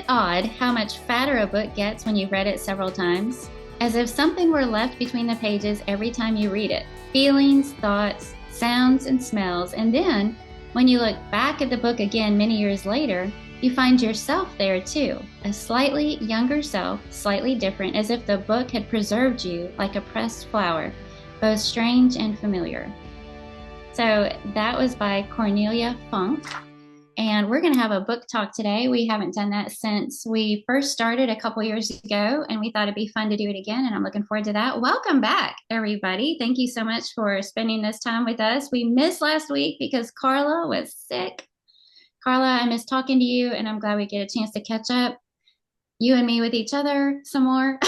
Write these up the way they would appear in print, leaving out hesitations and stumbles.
odd how much fatter a book gets when you've read it several times? As if something were left between the pages every time you read it. Feelings, thoughts, sounds, and smells. And then, when you look back at the book again many years later, you find yourself there too. A slightly younger self, slightly different, as if the book had preserved you like a pressed flower, both strange and familiar. So that was by Cornelia Funk. And we're going to have a book talk today. We haven't done that since we first started a couple years ago, and we thought it'd be fun to do it again. And I'm looking forward to that. Welcome back, everybody. Thank you so much for spending this time with us. We missed last week because Carla was sick. Carla, I miss talking to you, and I'm glad we get a chance to catch up, you and me with each other some more,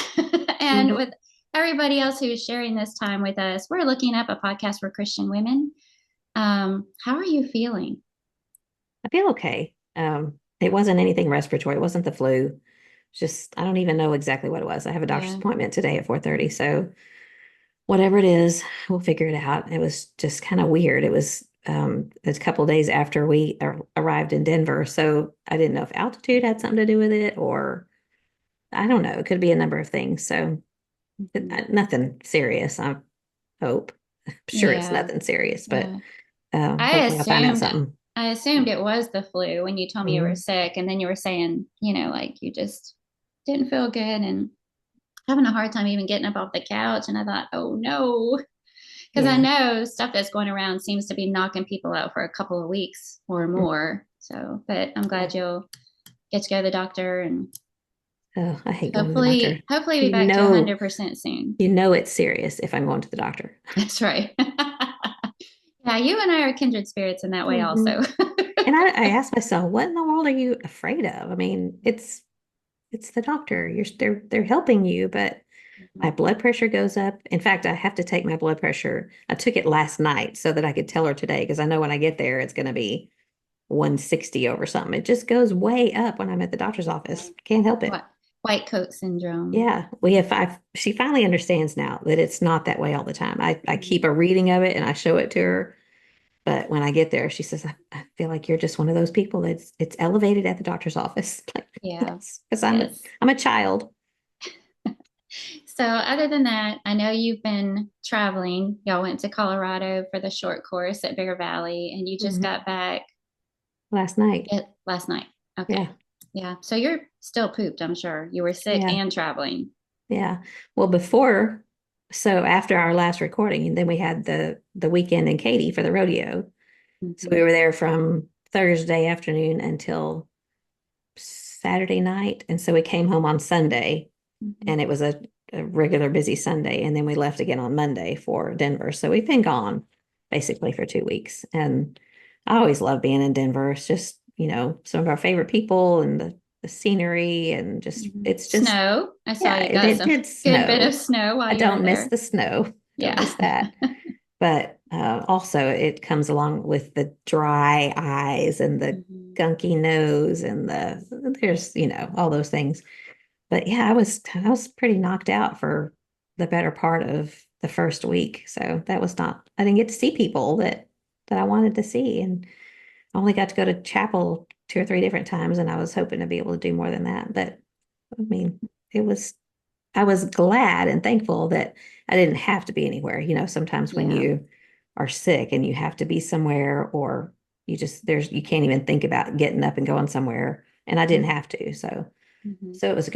and with everybody else who's sharing this time with us. We're looking up a podcast for Christian women. How are you feeling? I feel okay. It wasn't anything respiratory. It wasn't the flu. Just I don't even know exactly what it was. I have a doctor's Yeah. appointment today at 4:30. So whatever it is, we'll figure it out. It was just kind of weird. It was a couple of days after we arrived in Denver. So I didn't know if altitude had something to do with it, or I don't know. It could be a number of things. So nothing serious, I hope. I'm sure it's Yeah. nothing serious, but Yeah. I hopefully I'll find out assumed something. I assumed it was the flu when you told me you were Mhm. sick, and then you were saying, like you just didn't feel good and having a hard time even getting up off the couch. And I thought, oh no, because I Yeah. know stuff that's going around seems to be knocking people out for a couple of weeks or more. So, but I'm Yeah. glad you'll get to go to the doctor and Oh, I hate going to the doctor. hopefully be You back to know, 100% soon. you know it's serious if I'm going to the doctor. That's right. Yeah, you and I are kindred spirits in that way hmm also. And I asked myself, what in the world are you afraid of? I mean, it's the doctor. They're helping you, but my blood pressure goes up. In fact, I have to take my blood pressure. I took it last night so that I could tell her today because I know when I get there it's going to be 160 over something. It just goes way up when I'm at the doctor's office. Can't help it. What white coat syndrome. Yeah, we have five. She finally understands now that it's not that way all the time. I keep a reading of it and I show it to her. But when I get there, she says, I feel like you're just one of those people that's it's elevated at the doctor's office. Like, Yeah. yes, because Yes. I'm a child. So other than that, I know you've been traveling. Y'all went to Colorado for the short course at Bear Valley, and you just Mhm. got back Last night. last night. Okay. Yeah, Yeah. So you're still pooped, I'm sure. You were sick yeah, and traveling. yeah. Well, so after our last recording, and then we had the weekend in Katy for the rodeo. So we Hmm. were there from Thursday afternoon until Saturday night, and so we came home on Sunday, Hmm. and it was a regular busy Sunday, and then we left again on Monday for Denver. So we've been gone basically for 2 weeks, and I always love being in Denver. It's just, some of our favorite people and the scenery and just Hmm. it's just Snow. I saw yeah, you it, got it some did good bit of snow. snow while I you were don't miss there. the snow. Don't Yeah. miss that. But also it comes along with the dry eyes and the Hmm. gunky nose and there's, all those things. But yeah, I was pretty knocked out for the better part of the first week. So that was not I didn't get to see people that I wanted to see. And I only got to go to chapel 2 or 3 different times, and I was hoping to be able to do more than that. But I mean, it was I was glad and thankful that I didn't have to be anywhere. Sometimes when Yeah. you are sick and you have to be somewhere, or you can't even think about getting up and going somewhere. And I didn't have to. So Hmm. so it was a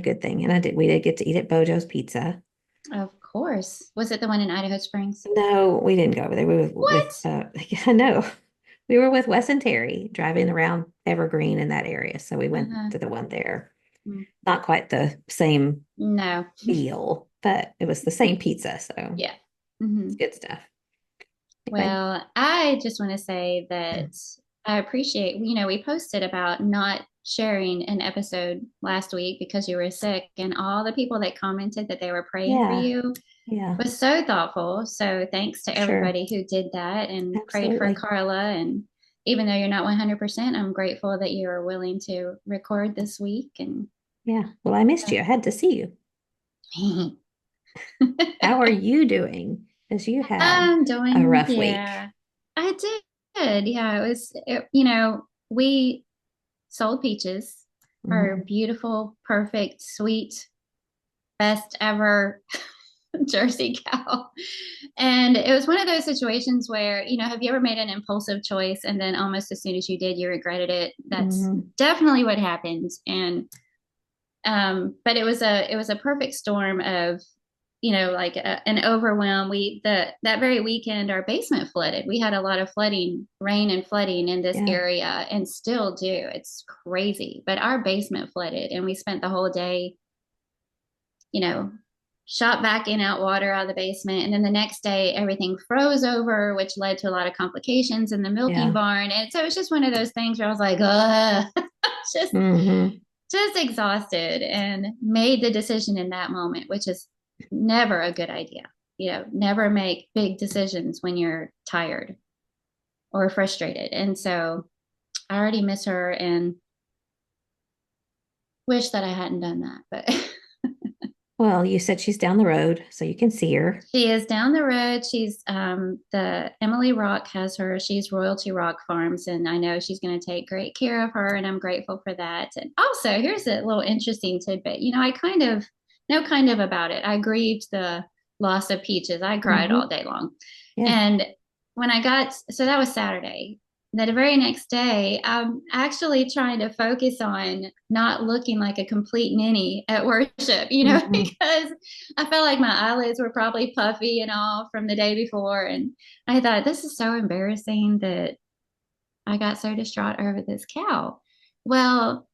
good thing. And we did get to eat at Bojo's Pizza. Of course. Was it the one in Idaho Springs? No, we didn't go over there. We were with What? I know. We were with Wes and Terry driving around Evergreen in that area. So we went Uh-huh. to the one there. Mm. Not quite the same No. feel, but it was the same pizza. So Yeah. Hmm. it's good stuff. Anyway, Well, I just want to say that I appreciate, we posted about not sharing an episode last week because you were sick, and all the people that commented that they were praying for yeah, you yeah, was so thoughtful. So thanks to sure. everybody who did that and prayed for Absolutely. Carla. And even though you're not 100%, I'm grateful that you are willing to record this week. And Yeah. Well, I missed you. I had to see you. How are you doing? Because you had I'm a doing, rough week. yeah, I did. Yeah, we sold peaches her Mhm. beautiful, perfect, sweet, best ever Jersey cow. And it was one of those situations where, have you ever made an impulsive choice and then almost as soon as you did, you regretted it? That's Mhm. definitely what happened. And but it was a perfect storm of, like an overwhelm. That very weekend our basement flooded. We had a lot of flooding, rain and flooding in this Yeah. area and still do. It's crazy. But our basement flooded and we spent the whole day, you know, shot back in out water out of the basement. And then the next day, everything froze over, which led to a lot of complications in the milking Yeah. barn. And so it was just one of those things where I was like, just, Mhm. just exhausted, and made the decision in that moment, which is never a good idea. Never make big decisions when you're tired or frustrated. And so I already miss her and wish that I hadn't done that. But Well, you said she's down the road, so you can see her. she is down the road. She's the Emily Rock has her. She's Royalty Rock Farms, and I know she's going to take great care of her, and I'm grateful for that. And also, here's a little interesting tidbit. I kind of know kind of about it. I grieved the loss of Peaches. I cried all Mhm. day long, Yeah. and when I got so that was Saturday. The very next day, I'm actually trying to focus on not looking like a complete ninny at worship, Mhm. because I felt like my eyelids were probably puffy and all from the day before. And I thought, this is so embarrassing that I got so distraught over this cow. Well,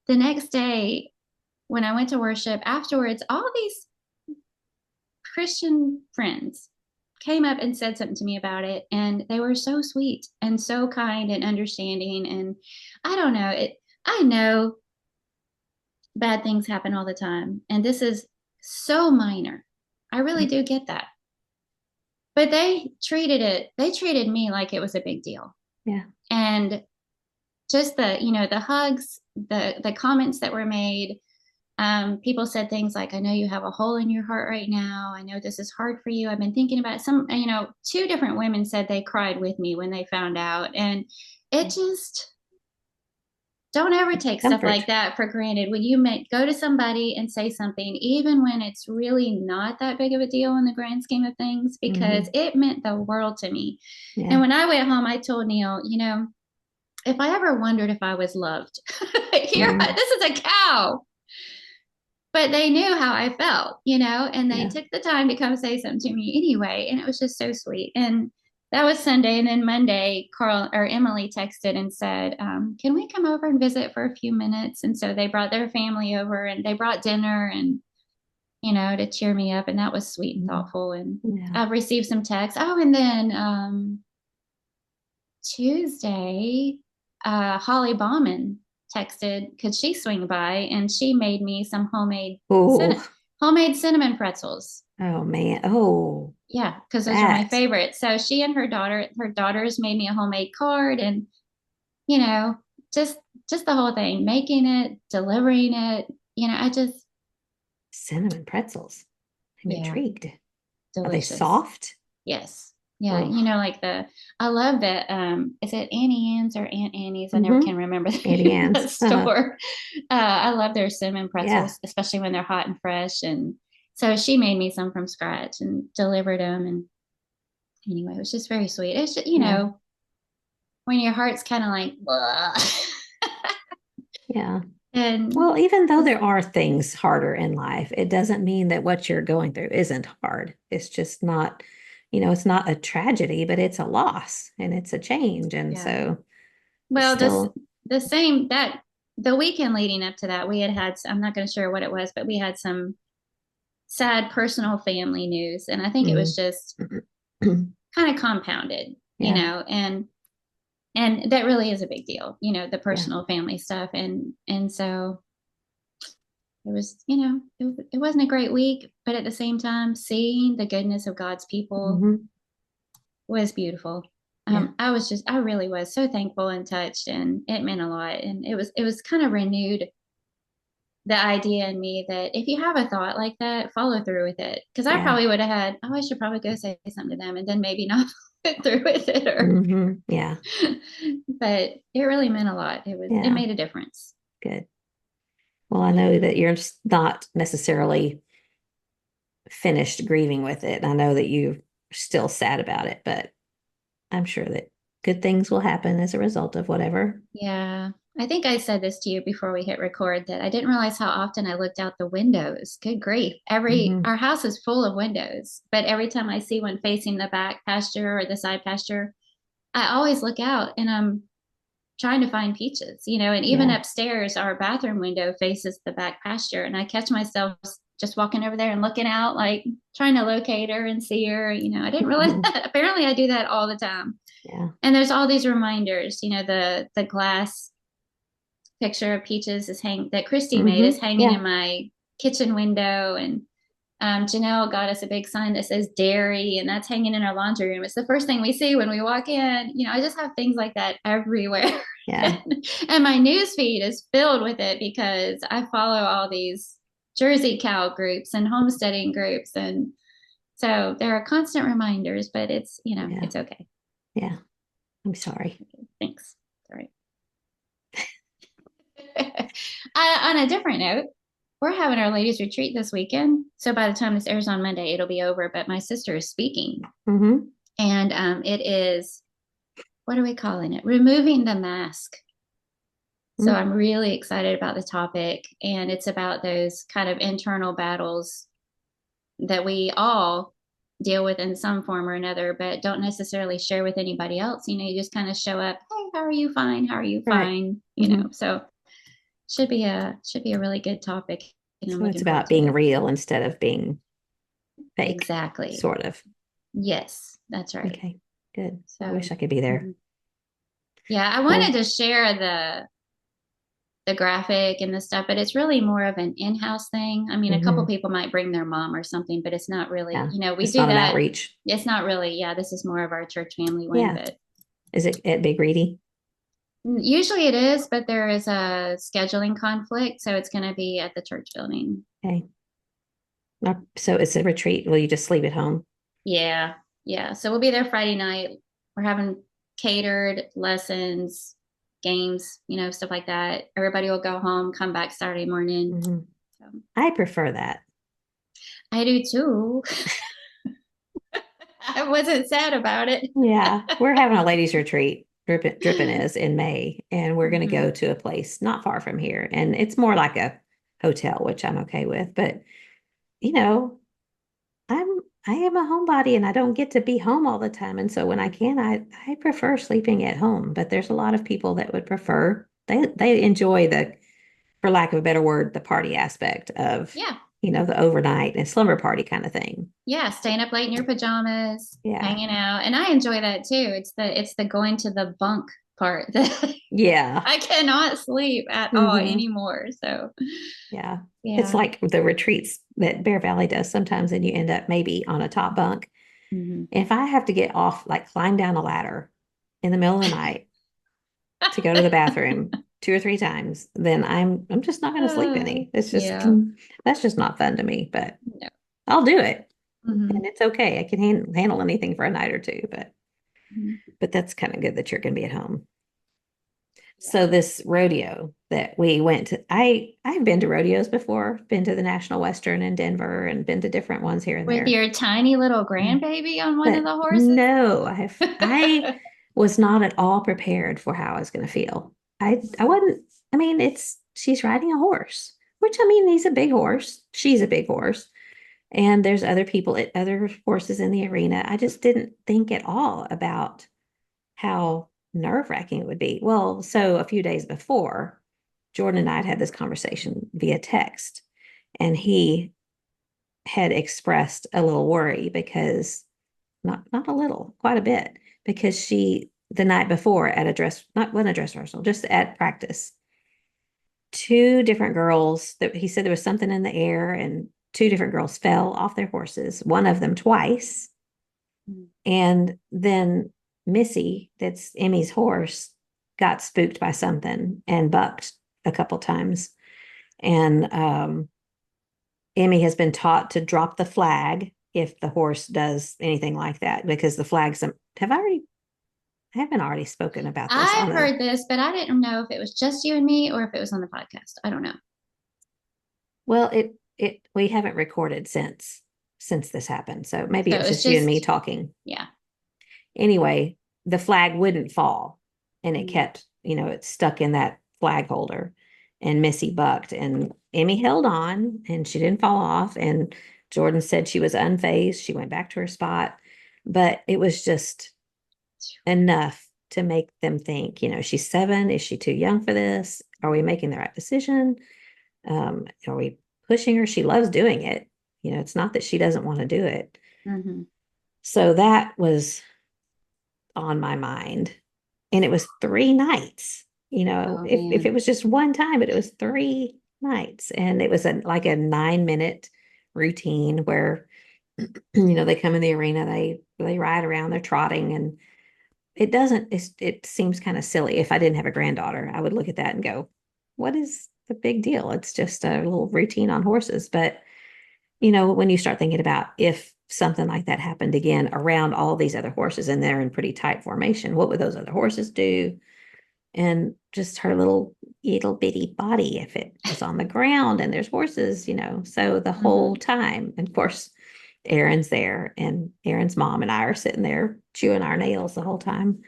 the next day, when I went to worship afterwards, all these Christian friends came up and said something to me about it. And they were so sweet and so kind and understanding. And I don't know, I know bad things happen all the time. And this is so minor. I really do get that. But they treated me like it was a big deal. Yeah. And just the hugs, the comments that were made. People said things like, I know you have a hole in your heart right now. I know this is hard for you. I've been thinking about it. Two different women said they cried with me when they found out. And it just, don't ever take stuff Comfort. like that for granted. When you go to somebody and say something, even when it's really not that big of a deal in the grand scheme of things, because Mhm. it meant the world to me. And Yeah. when I went home, I told Neil, if I ever wondered if I was loved, Mhm. this is a cow. But they knew how I felt, and they Yeah. took the time to come say something to me anyway. And it was just so sweet. And that was Sunday. And then Monday, Carl or Emily texted and said, can we come over and visit for a few minutes? And so they brought their family over and they brought dinner and, to cheer me up. And that was sweet and Mhm. thoughtful. And Yeah. I've received some texts. Oh, and then Tuesday, Holly Bauman texted, could she swing by? And she made me some Oh. homemade cinnamon pretzels. Oh man. Oh, Yeah, because those are my that favorites. So she and her daughters made me a homemade card, and you know, just just the whole thing, making it, delivering it. I just cinnamon pretzels. I'm yeah, intrigued. Are they delicious. soft? Yes. Yeah, Oh. I love that. Is it Annie Ann's or Aunt Annie's? I never Mm-hmm. can remember the Andy name of Ann's. the store. I love their cinnamon Yeah. pretzels, especially when they're hot and fresh. And so she made me some from scratch and delivered them. And anyway, it was just very sweet. It's just, Yeah. when your heart's kind of like, Yeah. and Well, even though just there are things harder in life, it doesn't mean that what you're going through isn't hard. It's just not, it's not a tragedy, but it's a loss and it's a change. And yeah. so it's Well, still, the same that the weekend leading up to that, we had I'm not going to share what it was, but we had some sad personal family news, and I think it was mm. just kind of compounded, Yeah. and that really is a big deal, the Yeah. personal family stuff, and so it was, it wasn't a great week, but at the same time, seeing the goodness of God's people Hmm. was beautiful. Yeah. I really was so thankful and touched, and it meant a lot, and it was kind of renewed the idea in me that if you have a thought like that, follow through with it. Because I Yeah. probably would have had, oh, I should probably go say something to them, and then maybe not follow through with it, or, Hmm. Yeah. but it really meant a lot. It Yeah. made a difference. Good. Well, I know that you're not necessarily finished grieving with it. I know that you're still sad about it, but I'm sure that good things will happen as a result of whatever. Yeah. I think I said this to you before we hit record that I didn't realize how often I looked out the windows. Good grief. Hmm. Our house is full of windows, but every time I see one facing the back pasture or the side pasture, I always look out and I'm trying to find peaches, and even Yeah. upstairs, our bathroom window faces the back pasture. And I catch myself just walking over there and looking out, like trying to locate her and see her. I didn't realize Hmm. that. Apparently, I do that all the time. Yeah. And there's all these reminders, the glass picture of peaches that Christy made is hanging Yeah. in my kitchen window. And Janelle got us a big sign that says dairy, and that's hanging in our laundry room. It's the first thing we see when we walk in. I just have things like that everywhere. Yeah. And my news feed is filled with it because I follow all these Jersey cow groups and homesteading groups. And so there are constant reminders, but Yeah. it's okay. Yeah. I'm sorry. Thanks. All right. On a different note, we're having our ladies retreat this weekend. So by the time this airs on Monday, it'll be over. But my sister is speaking, Hmm. and it is, what are we calling it? Removing the mask. So I'm really excited about the topic, and it's about those kind of internal battles that we all deal with in some form or another, but don't necessarily share with anybody else. You just kind of show up, hey, how are you? Fine. How are you? Right. Fine. Hmm. So should be a really good topic, and I'm So it's looking forward about to being it. real instead of being fake, Exactly. sort of. Yes, that's right. Okay. Good. I So, wish I could be there. mhm. Yeah, I wanted Well, to share the graphic and the stuff, but it's really more of an in-house thing. I mean, a couple hmm people might bring their mom or something, but it's not really, yeah. we It's do not an that. outreach. It's not really, yeah, this is more of our church family one, Yeah. but Is it at Big Reedy? usually it is, but there is a scheduling conflict, so it's going to be at the church building. Okay. So it's a retreat. Will you just sleep at home? Yeah, yeah. So we'll be there Friday night. We're having catered lessons, games, stuff like that. Everybody will go home, come back Saturday morning. Hmm. So I prefer that. I do too. I wasn't sad about it. Yeah. We're having a ladies' retreat. Drippin is in May, and we're going to Mhm. go to a place not far from here. And it's more like a hotel, which I'm okay with. But, you know, I'm I am a homebody and I don't get to be home all the time. And so when I can, I prefer sleeping at home. But there's a lot of people that would prefer they enjoy the, for lack of a better word, the party aspect of, Yeah, the overnight and slumber party kind of thing. yeah. Staying up late in your pajamas, Yeah. hanging out, and I enjoy that too. It's the going to the bunk part that Yeah. I cannot sleep at all Hmm. anymore. So Yeah. It's yeah. like the retreats that Bear Valley does sometimes, and you end up maybe on a top bunk. Mhm. If I have to get off, like climb down a ladder in the middle of the night to go to the bathroom 2 or 3 times, then I'm just not going to sleep any. It's just Yeah. that's just not fun to me, but No. I'll do it. And Mhm. it's okay. I can handle anything for a night or two, but Mhm. that's kind of good that you're going to be at home. Yeah. So this rodeo that we went to, I've been to rodeos before, been to the National Western in Denver and been to different ones here and With there. your tiny little Mm. grandbaby on one of But the horses? no, I was not at all prepared for how I was going to feel. I wasn't, I mean, she's riding a horse, which I mean, he's a big horse. She's a big horse. And there's other people at other horses in the arena. I just didn't think at all about how nerve-wracking it would be. Well, so a few days before, Jordan and I had this conversation via text, and he had expressed a little worry because not a little, quite a bit, because she the night before at a dress, not when a dress rehearsal, just at practice, two different girls that he said there was something in the air, and two different girls fell off their horses, one of them twice. Mhm. And then Missy, that's Emmy's horse, got spooked by something and bucked a couple times. And Emmy has been taught to drop the flag if the horse does anything like that, because the flags I haven't already spoken about this on I've the heard this, but I didn't know if it was just you and me or if it was on the podcast. I don't know. Well, we haven't recorded since this happened. So maybe So it was it's just you and me just, talking. yeah. Anyway, the flag wouldn't fall and it Mm. kept, it stuck in that flag holder and Missy bucked and Emmy held on and she didn't fall off. And Jordan said she was unfazed. She went back to her spot, but it was just enough to make them think, she's 7. Is she too young for this? Are we making the right decision? Are we pushing her? She loves doing it. It's not that she doesn't want to do it. Hmm. So that was on my mind. And it was 3 nights. Oh If man. it was just one time, but it was 3 nights. And it was like a 9-minute routine where, they come in the arena, they ride around, they're trotting, and it seems kind of silly. If I didn't have a granddaughter, I would look at that and go, what is the big deal? It's just a little routine on horses. But when you start thinking about if something like that happened again around all these other horses and they're in pretty tight formation, what would those other horses do? And just her little bitty body, if it was on the ground and there's horses, so the whole Hmm. time, and of course, Aaron's there and Aaron's mom and I are sitting there chewing our nails the whole time.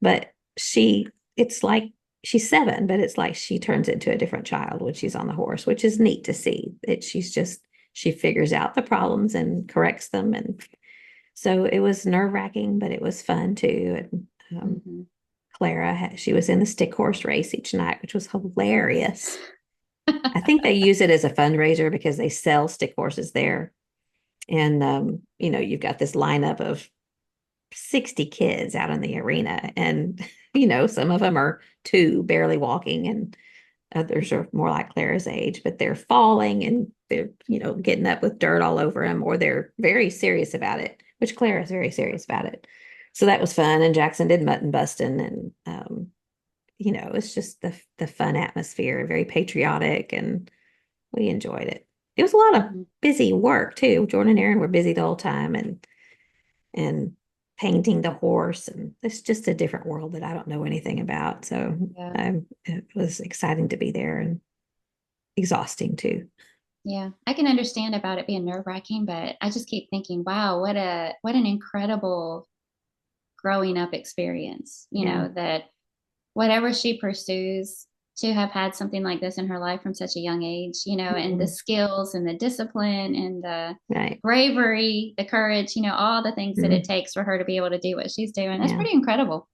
But it's like she's 7, but it's like she turns into a different child when she's on the horse, which is neat to see that she figures out the problems and corrects them. And so it was nerve-wracking, but it was fun too. And Hmm. Clara, she was in the stick horse race each night, which was hilarious. I think they use it as a fundraiser because they sell stick horses there. And you've got this lineup of 60 kids out in the arena. And, some of them are 2 barely walking and others are more like Clara's age, but they're falling and they're, getting up with dirt all over them, or they're very serious about it, which Clara is very serious about it. So that was fun. And Jackson did mutton busting and, it's just the fun atmosphere, very patriotic, and we enjoyed it. It was a lot of Hmm. busy work too. Jordan and Aaron were busy the whole time and painting the horse, and it's just a different world that I don't know anything about. So Yeah. it was exciting to be there and exhausting too. Yeah. I can understand about it being nerve-wracking, but I just keep thinking, wow, what an incredible growing up experience, Yeah. that whatever she pursues, to have had something like this in her life from such a young age, and the Mhm. skills and the discipline and the Right. bravery, the courage, all the things that it Mhm. takes for her to be able to do what she's doing. That's Yeah. pretty incredible.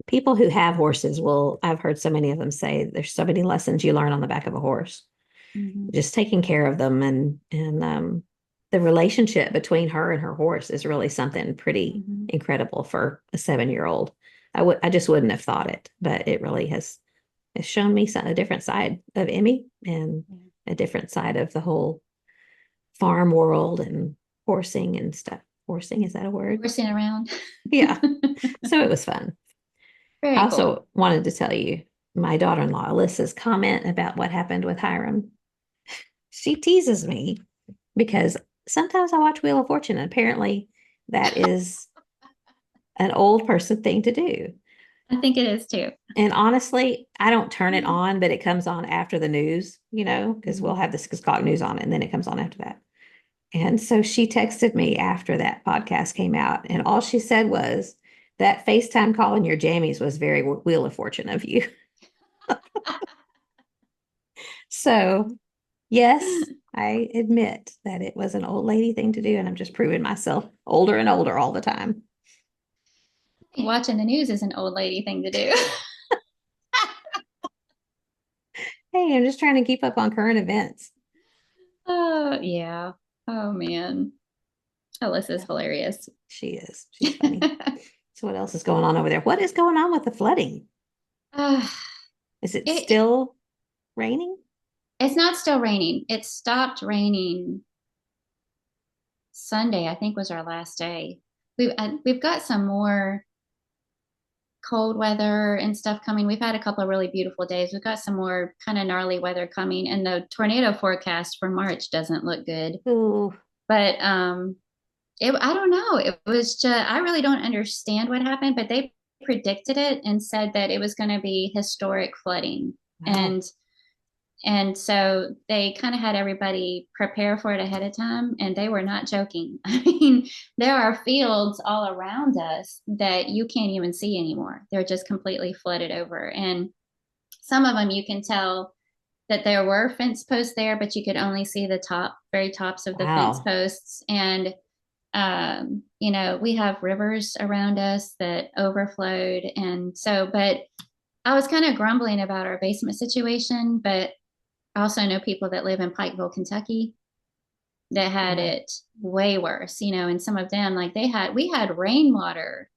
People who have horses I've heard so many of them say there's so many lessons you learn on the back of a horse. Hmm. Just taking care of them and the relationship between her and her horse is really something pretty Hmm. incredible for a 7-year-old. I just wouldn't have thought it, but it really has shown me a different side of Emmy and Yeah. a different side of the whole farm world and horsing and stuff. Horsing, is that a word? Horsing around. Yeah. So it was fun. I Very cool. also wanted to tell you my daughter-in-law Alyssa's comment about what happened with Hiram. She teases me because sometimes I watch Wheel of Fortune, and apparently that is an old person thing to do. I think it is too. And honestly, I don't turn it on, but it comes on after the news, because we'll Mhm. have the 6 o'clock news on, and then it comes on after that. And so she texted me after that podcast came out, and all she said was that FaceTime call in your jammies was very Wheel of Fortune of you. So, yes, I admit that it was an old lady thing to do, and I'm just proving myself older and older all the time. Watching the news is an old lady thing to do. Hey, I'm just trying to keep up on current events. Oh, yeah. Oh, man. Alyssa's Yeah, hilarious. she is. She's funny. So, what else is going on over there? What is going on with the flooding? Uh, Is it it, still raining? it's not still raining. It stopped raining Sunday, I think was our last day. We've got some more cold weather and stuff coming. We've had a couple of really beautiful days. We've got some more kind of gnarly weather coming, and the tornado forecast for March doesn't look good. Ooh, But I don't know. It was just I really don't understand what happened, but they predicted it and said that it was going to be historic flooding. wow. And And so they kind of had everybody prepare for it ahead of time, and they were not joking. I mean, there are fields all around us that you can't even see anymore. They're just completely flooded over. And some of them you can tell that there were fence posts there, but you could only see the very tops of the fence Wow. posts. And we have rivers around us that overflowed. And so, but I was kind of grumbling about our basement situation, but I also know people that live in Pikeville, Kentucky that had Yeah. it way worse, and some of them, like we had rainwater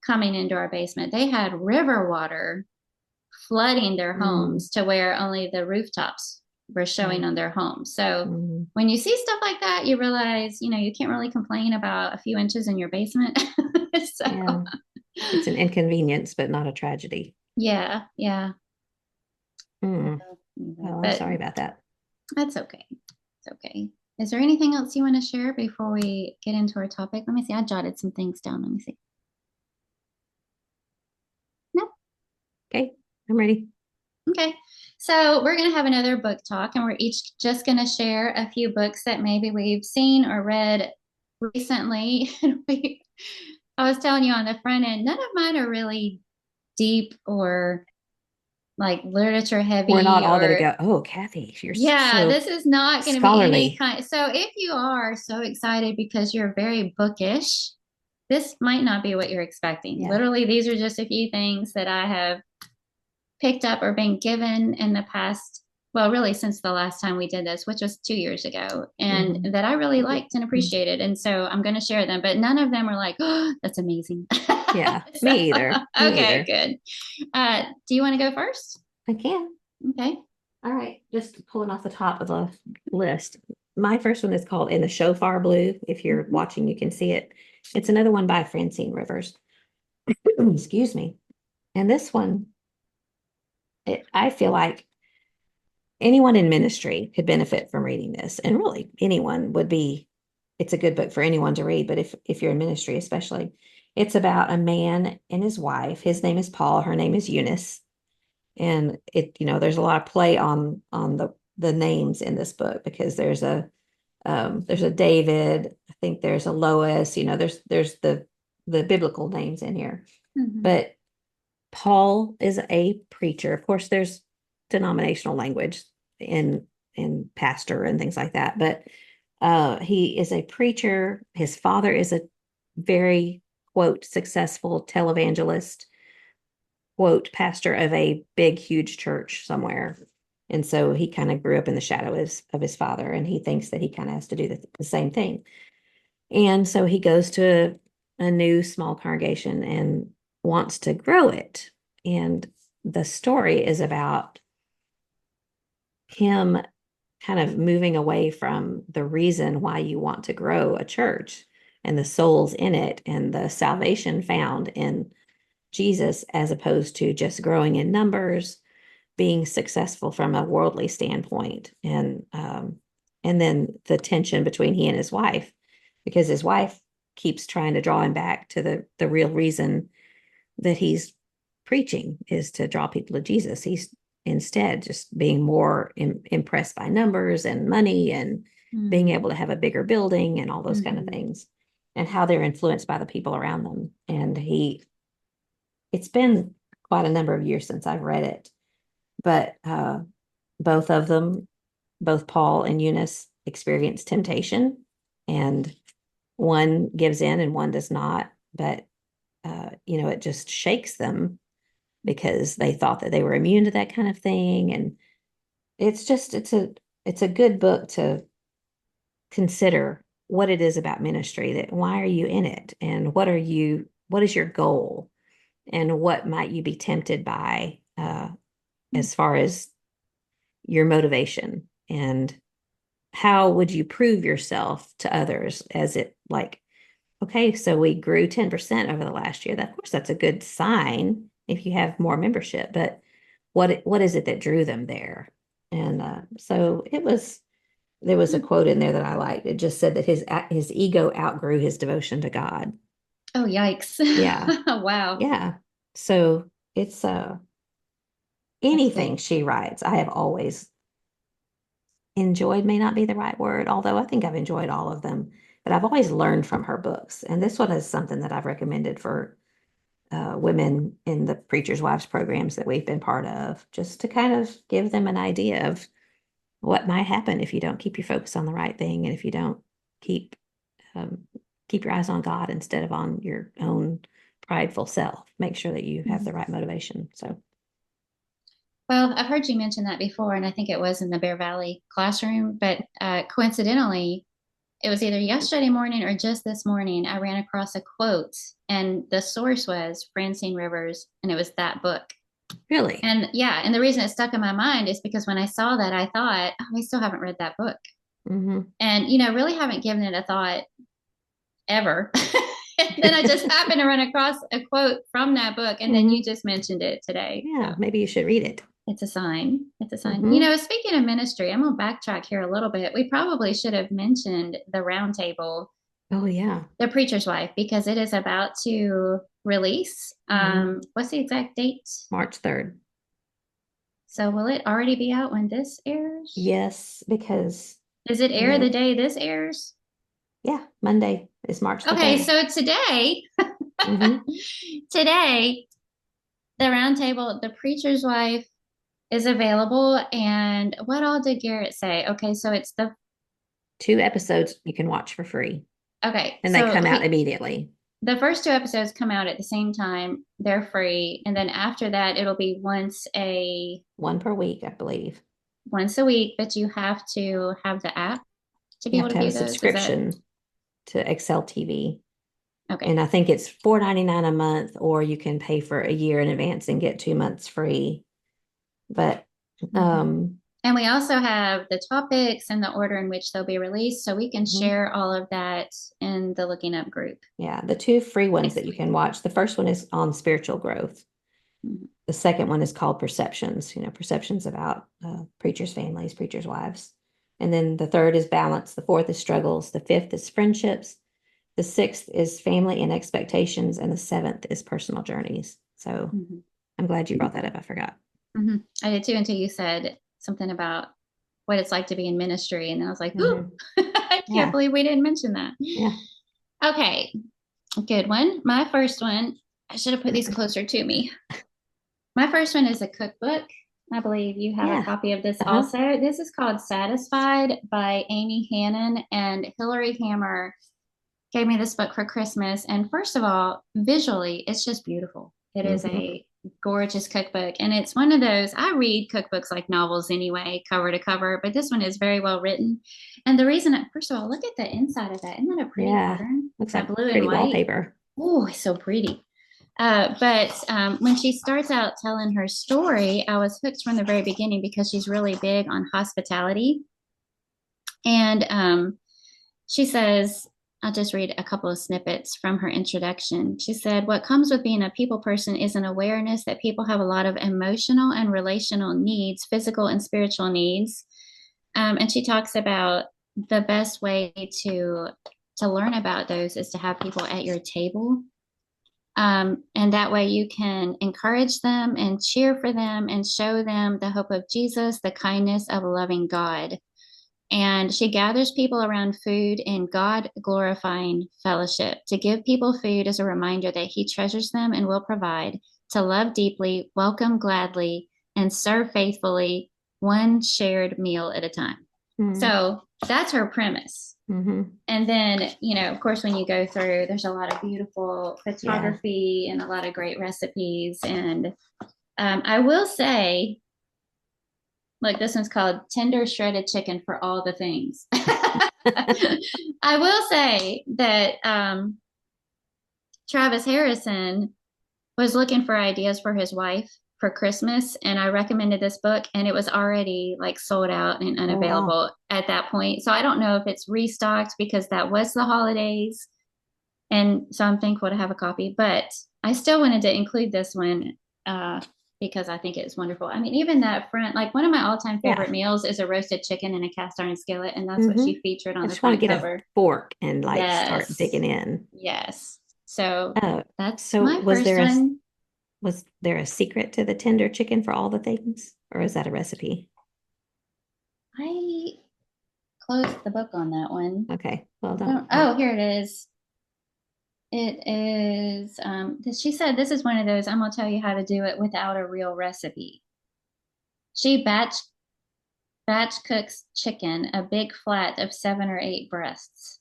coming into our basement. They had river water flooding their Mm, homes to where only the rooftops were showing yeah. on their homes. So Mm, when you see stuff like that, you realize, you can't really complain about a few inches in your basement. So yeah. It's an inconvenience, but not a tragedy. yeah, yeah. Mm. Anyway, Oh, I'm but sorry about that. that's okay. It's okay. Is there anything else you want to share before we get into our topic? Let me see. I jotted some things down. Let me see. No. Okay, I'm ready. Okay. So we're going to have another book talk, and we're each just going to share a few books that maybe we've seen or read recently. I was telling you on the front end, none of mine are really deep or like literature We're not heavy all going to or go, oh, Kathy, you're yeah, so this is not going to be any scholarly. kind. So if you are so excited because you're very bookish, this might not be what you're expecting. Yeah. Literally, these are just a few things that I have picked up or been given in the past, well, really since the last time we did this, which was 2 years ago, and Hmm. that I really liked and appreciated. And so I'm going to share them, but none of them are like, oh, that's amazing. Yeah, So, me either. Me okay, either. good. Do you want to go first? I can. Okay. All right, just pulling off the top of the list. My first one is called In the Shofar Blue. If you're Mhm. watching, you can see it. It's another one by Francine Rivers. Excuse me. And this one, I feel like anyone in ministry could benefit from reading this, and really anyone would be. It's a good book for anyone to read, but if you're in ministry, especially, it's about a man and his wife. His name is Paul. Her name is Eunice, and there's a lot of play on the names in this book because there's a David. I think there's a Lois. There's the biblical names in here, Mhm. but Paul is a preacher. Of course, there's denominational language in pastor and things like that, but he is a preacher. His father is a very quote successful televangelist, quote pastor of a big huge church somewhere. And so he kind of grew up in the shadow of his father, and he thinks that he kind of has to do the same thing. And so he goes to a new small congregation and wants to grow it. And the story is about him kind of moving away from the reason why you want to grow a church and the souls in it and the salvation found in Jesus, as opposed to just growing in numbers, being successful from a worldly standpoint, and then the tension between he and his wife, because his wife keeps trying to draw him back to the real reason that he's preaching is to draw people to Jesus. He's instead just being more impressed by numbers and money and being Mhm. able to have a bigger building and all those kind of Mhm. things, and how they're influenced by the people around them. And it's been quite a number of years since I've read it, but both of them, both Paul and Eunice, experience temptation, and one gives in and one does not. But it just shakes them because they thought that they were immune to that kind of thing. And it's a good book to consider what it is about ministry, that why are you in it, and what is your goal, and what might you be tempted by, as far as your motivation, and how would you prove yourself to others, as it like, okay, so we grew 10% over the last year. Of course, that's a good sign if you have more membership, but what is it that drew them there? And so there was a quote in there that I liked. It just said that his ego outgrew his devotion to God. Oh, yikes. Yeah. Wow. Yeah. So it's That's anything good. she writes, I have always enjoyed may not be the right word, although I think I've enjoyed all of them. But I've always learned from her books. And this one is something that I've recommended for women in the Preacher's Wives programs that we've been part of, just to kind of give them an idea of what might happen if you don't keep your focus on the right thing and if you don't keep um, keep your eyes on God instead of on your own prideful self. Make sure that you have the right motivation. So, Well, I've heard you mention that before, and I think it was in the Bear Valley classroom, but coincidentally, it was either yesterday morning or just this morning, I ran across a quote, and the source was Francine Rivers, and it was that book. really, And yeah, and the reason it stuck in my mind is because when I saw that, I thought, oh, I still haven't read that book. hmm And, really haven't given it a thought ever. And then I just happened to run across a quote from that book, and then hmm you just mentioned it today. yeah, So maybe you should read it. it's a sign. It's a sign. Hmm Speaking of ministry, I'm going to backtrack here a little bit. We probably should have mentioned the roundtable, Oh, yeah. The Preacher's Wife, because it is about to release. Mhm. What's the exact date? March 3rd. So will it already be out when this airs? Yes, because Does it I air the know, day this airs? yeah, Monday is March the Okay, 3rd. so today, Hmm today, the roundtable, The Preacher's Wife, is available. And what all did Garrett say? Okay, so it's the 2 episodes you can watch for free, okay, and they so come out immediately. the first two episodes come out at the same time. They're free, and then after that, it'll be One per week, I believe. once a week. But you have to have the app to be You have able to to have a view those. Is that subscription to Excel TV. okay? And I think it's $4.99 a month, or you can pay for a year in advance and get 2 months free. But Mhm. um, And we also have the topics and the order in which they'll be released, so we can mhm. share all of that in the Looking Up group Yeah, the 2 free ones that next you week. can watch. The first one is on spiritual growth. Mhm. The second one is called Perceptions, perceptions about preachers' families, preachers' wives. And then the third is balance. The fourth is struggles. The fifth is friendships. The sixth is family and expectations. And the seventh is personal journeys. So Mhm. I'm glad you brought that up. I forgot. Mhm. I did too until you said something about what it's like to be in ministry, and I was like, "Ooh, Hmm I can't Yeah. believe we didn't mention that." Yeah. Okay, good one. My first one, I should have put these closer to me. My first one is a cookbook. I believe you have a Yeah. copy of this Uh-huh. also. This is called Satisfied by Amy Hannon, and Hillary Hammer gave me this book for Christmas. And first of all, visually, it's just beautiful. It is hmm a gorgeous cookbook. And it's one of those, I read cookbooks like novels anyway, cover to cover, but this one is very well written. And the reason, first of all, look at the inside of that. Isn't that a pretty Yeah. pattern? Looks That like blue and pretty white. wallpaper. Oh, it's so pretty. But when she starts out telling her story, I was hooked from the very beginning because she's really big on hospitality. And she says, I'll just read a couple of snippets from her introduction. She said, what comes with being a people person is an awareness that people have a lot of emotional and relational needs, physical and spiritual needs. And she talks about the best way to learn about those is to have people at your table. And that way you can encourage them and cheer for them and show them the hope of Jesus, the kindness of a loving God. And she gathers people around food in God glorifying fellowship. To give people food is a reminder that He treasures them and will provide, to love deeply, welcome gladly, and serve faithfully, one shared meal at a time. Mm-hmm. So that's her premise. Mm-hmm. And then, of course, when you go through, there's a lot of beautiful Yeah. photography and a lot of great recipes. And I will say, look, this one's called Tender Shredded Chicken for All the Things. I will say that Travis Harrison was looking for ideas for his wife for Christmas, and I recommended this book, and it was already like sold out and Oh, wow. unavailable at that point. So I don't know if it's restocked because that was the holidays, and so I'm thankful to have a copy. But I still wanted to include this one uh, because I think it's wonderful. I mean, even that front, like one of my all-time Yeah. favorite meals is a roasted chicken in a cast iron skillet, and that's what Mm-hmm. she featured I on the just want to front get a cover. fork and like start Yes, digging in. yes. So Oh, that's so my first one. was there a secret to the tender chicken for all the things, or is that a recipe? I closed the book on that one. Okay. Well, Oh, here it is. It is, she said this is one of those, I'm gonna tell you how to do it without a real recipe. She batch cooks chicken, a big flat of 7 or 8 breasts,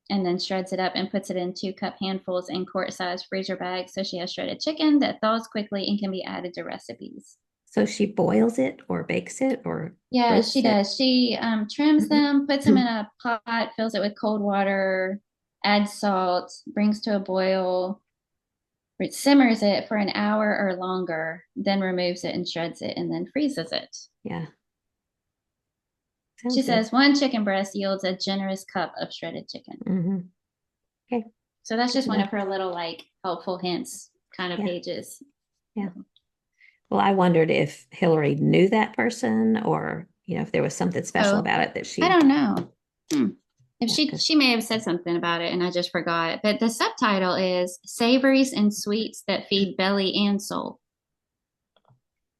and then shreds it up and puts it in 2 cup handfuls in quart-sized freezer bags. So she has shredded chicken that thaws quickly and can be added to recipes. so she boils it or bakes it or Yeah, she roasts it? does. She trims them, puts them in a pot, fills it with cold water, adds salt, brings to a boil, simmers it for an hour or longer, then removes it and shreds it and then freezes it. Yeah. She Sounds good. says 1 chicken breast yields a generous cup of shredded chicken. Mm-hmm. Okay. So that's Good just one enough. of her little like helpful hints kind of Yeah. pages. Yeah. Well, I wondered if Hillary knew that person or, if there was something special Oh, about it that I she, don't know. If yeah, she may have said something about it and I just forgot. But the subtitle is Savories and Sweets That Feed Belly and Soul.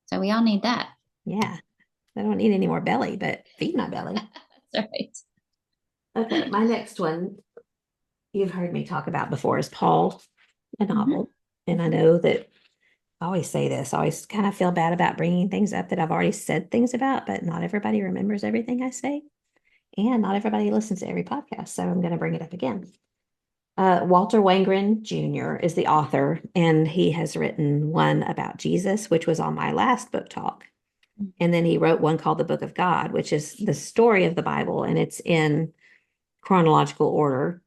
So we all need that. yeah, I don't need any more belly, but feed my belly. That's right. Okay, my next one you've heard me talk about before is Paul, a novel. And I know that I always say this, I always kind of feel bad about bringing things up that I've already said things about, but not everybody remembers everything I say. And not everybody listens to every podcast. So I'm going to bring it up again. Walter Wangerin Jr. is the author, and he has written one about Jesus, which was on my last book talk. And then he wrote one called The Book of God, which is the story of the Bible, and it's in chronological order,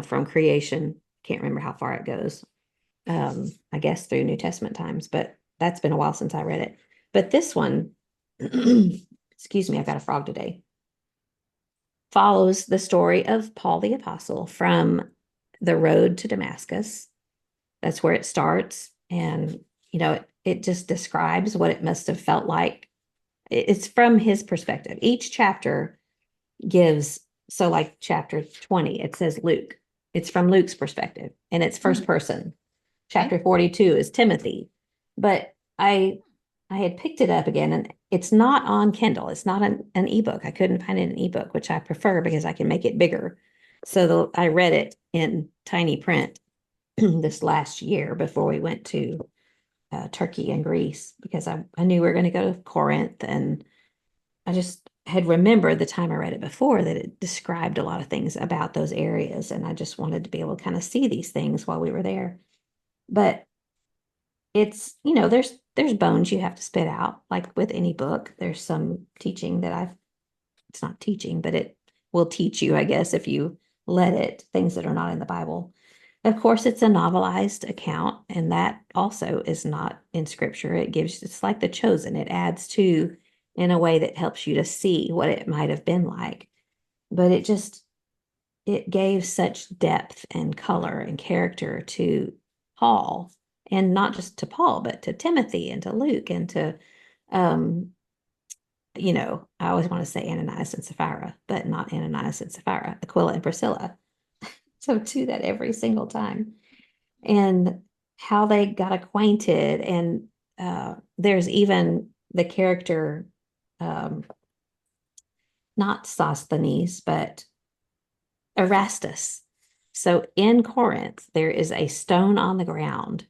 from creation. Can't remember how far it goes. I guess through New Testament times, but that's been a while since I read it. But this one, excuse me, I've got a frog today, follows the story of Paul the Apostle from the road to Damascus. That's where it starts. And, it just describes what it must have felt like. It's from his perspective. Each chapter gives, so like chapter 20, it says Luke. It's from Luke's perspective and it's first person. Chapter 42 is Timothy. But I had picked it up again and it's not on Kindle. It's not an ebook. I couldn't find it in an ebook, which I prefer because I can make it bigger. So I read it in tiny print this last year before we went to Turkey and Greece because I knew we were going to go to Corinth, and I just had remembered the time I read it before that it described a lot of things about those areas, and I just wanted to be able to kind of see these things while we were there. But it's, there's bones you have to spit out, like with any book. There's some teaching that it's not teaching, but it will teach you, I guess, if you let it, things that are not in the Bible. Of course, it's a novelized account, and that also is not in scripture. It's like The Chosen. It adds to in a way that helps you to see what it might have been like. But it gave such depth and color and character to Paul, and not just to Paul, but to Timothy and to Luke and to, I always want to say Ananias and Sapphira, but not Ananias and Sapphira, Aquila and Priscilla. So do that every single time. And how they got acquainted. And there's even the character, not Sosthenes, but Erastus. So in Corinth, there is a stone on the ground,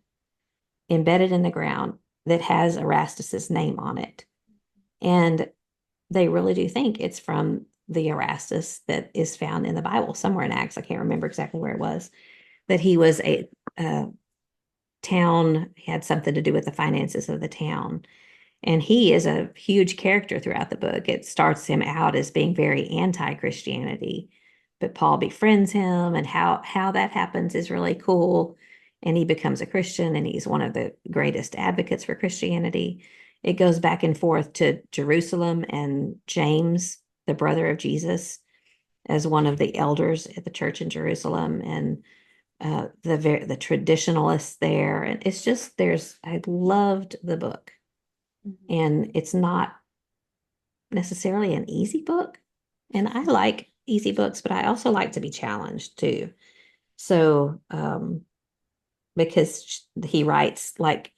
embedded in the ground, that has Erastus's name on it. And they really do think it's from the Erastus that is found in the Bible, somewhere in Acts. I can't remember exactly where it was, that he was a town, had something to do with the finances of the town. And he is a huge character throughout the book. It starts him out as being very anti-Christianity, but Paul befriends him, and how that happens is really cool. And he becomes a Christian, and he's one of the greatest advocates for Christianity. It goes back and forth to Jerusalem and James, the brother of Jesus, as one of the elders at the church in Jerusalem, and the traditionalists there. And it's just, I loved the book. And it's not necessarily an easy book. And I like easy books, but I also like to be challenged too. So, because he writes like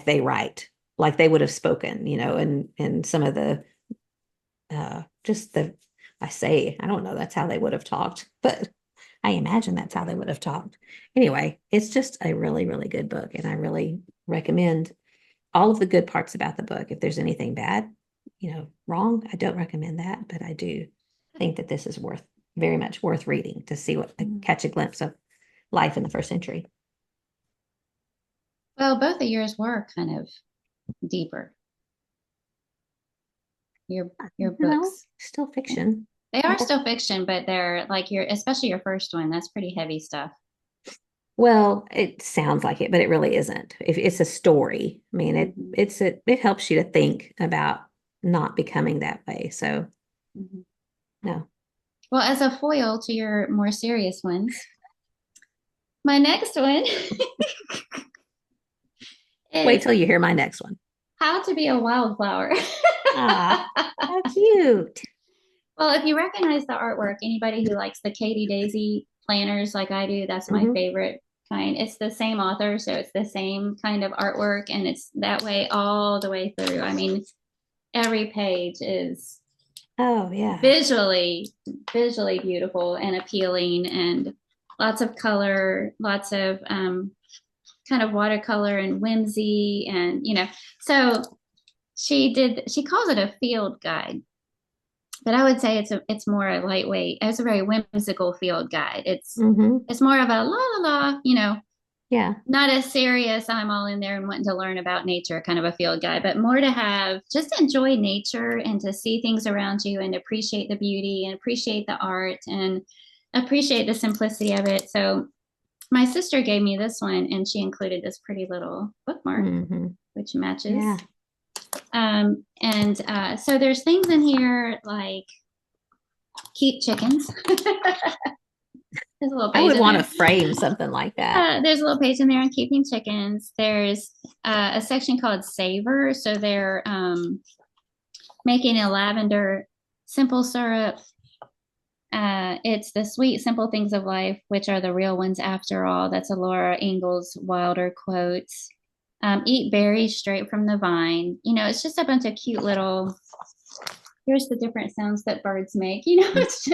they write, like they would have spoken, and some of the just the I say, I don't know, that's how they would have talked, but I imagine that's how they would have talked. Anyway, it's just a really, really good book. And I really recommend all of the good parts about the book. If there's anything bad, wrong, I don't recommend that, but I do think that this is very much worth reading to see catch a glimpse of life in the first century. Well, both of yours were kind of deeper. Your books. Still fiction. They are still fiction, but they're like especially your first one, that's pretty heavy stuff. Well, it sounds like it, but it really isn't. If it's a story, I mean, it helps you to think about not becoming that way. So, no. Well, as a foil to your more serious ones, my next one Wait is till you hear my next one. How to Be a Wildflower. Ah, how cute. Well, if you recognize the artwork, anybody who likes the Katie Daisy planners like I do, that's my favorite kind. It's the same author, so it's the same kind of artwork, and it's that way all the way through. I mean, every page is visually beautiful and appealing, and lots of color, lots of kind of watercolor and whimsy, and so she calls it a field guide, but I would say it's more a lightweight. It's a very whimsical field guide. It's more of a la la la, yeah, not as serious. I'm all in there and wanting to learn about nature kind of a field guide, but more to have just enjoy nature and to see things around you and appreciate the beauty and appreciate the art and appreciate the simplicity of it. So my sister gave me this one and she included this pretty little bookmark, which matches. Yeah. So there's things in here like keep chickens. There's a little page I would want to frame something like that. There's a little page in there on keeping chickens. There's a section called Savor. So they're making a lavender simple syrup. It's the sweet, simple things of life, which are the real ones after all. That's a Laura Ingalls Wilder quote. Eat berries straight from the vine. It's just a bunch of cute little, here's the different sounds that birds make. It's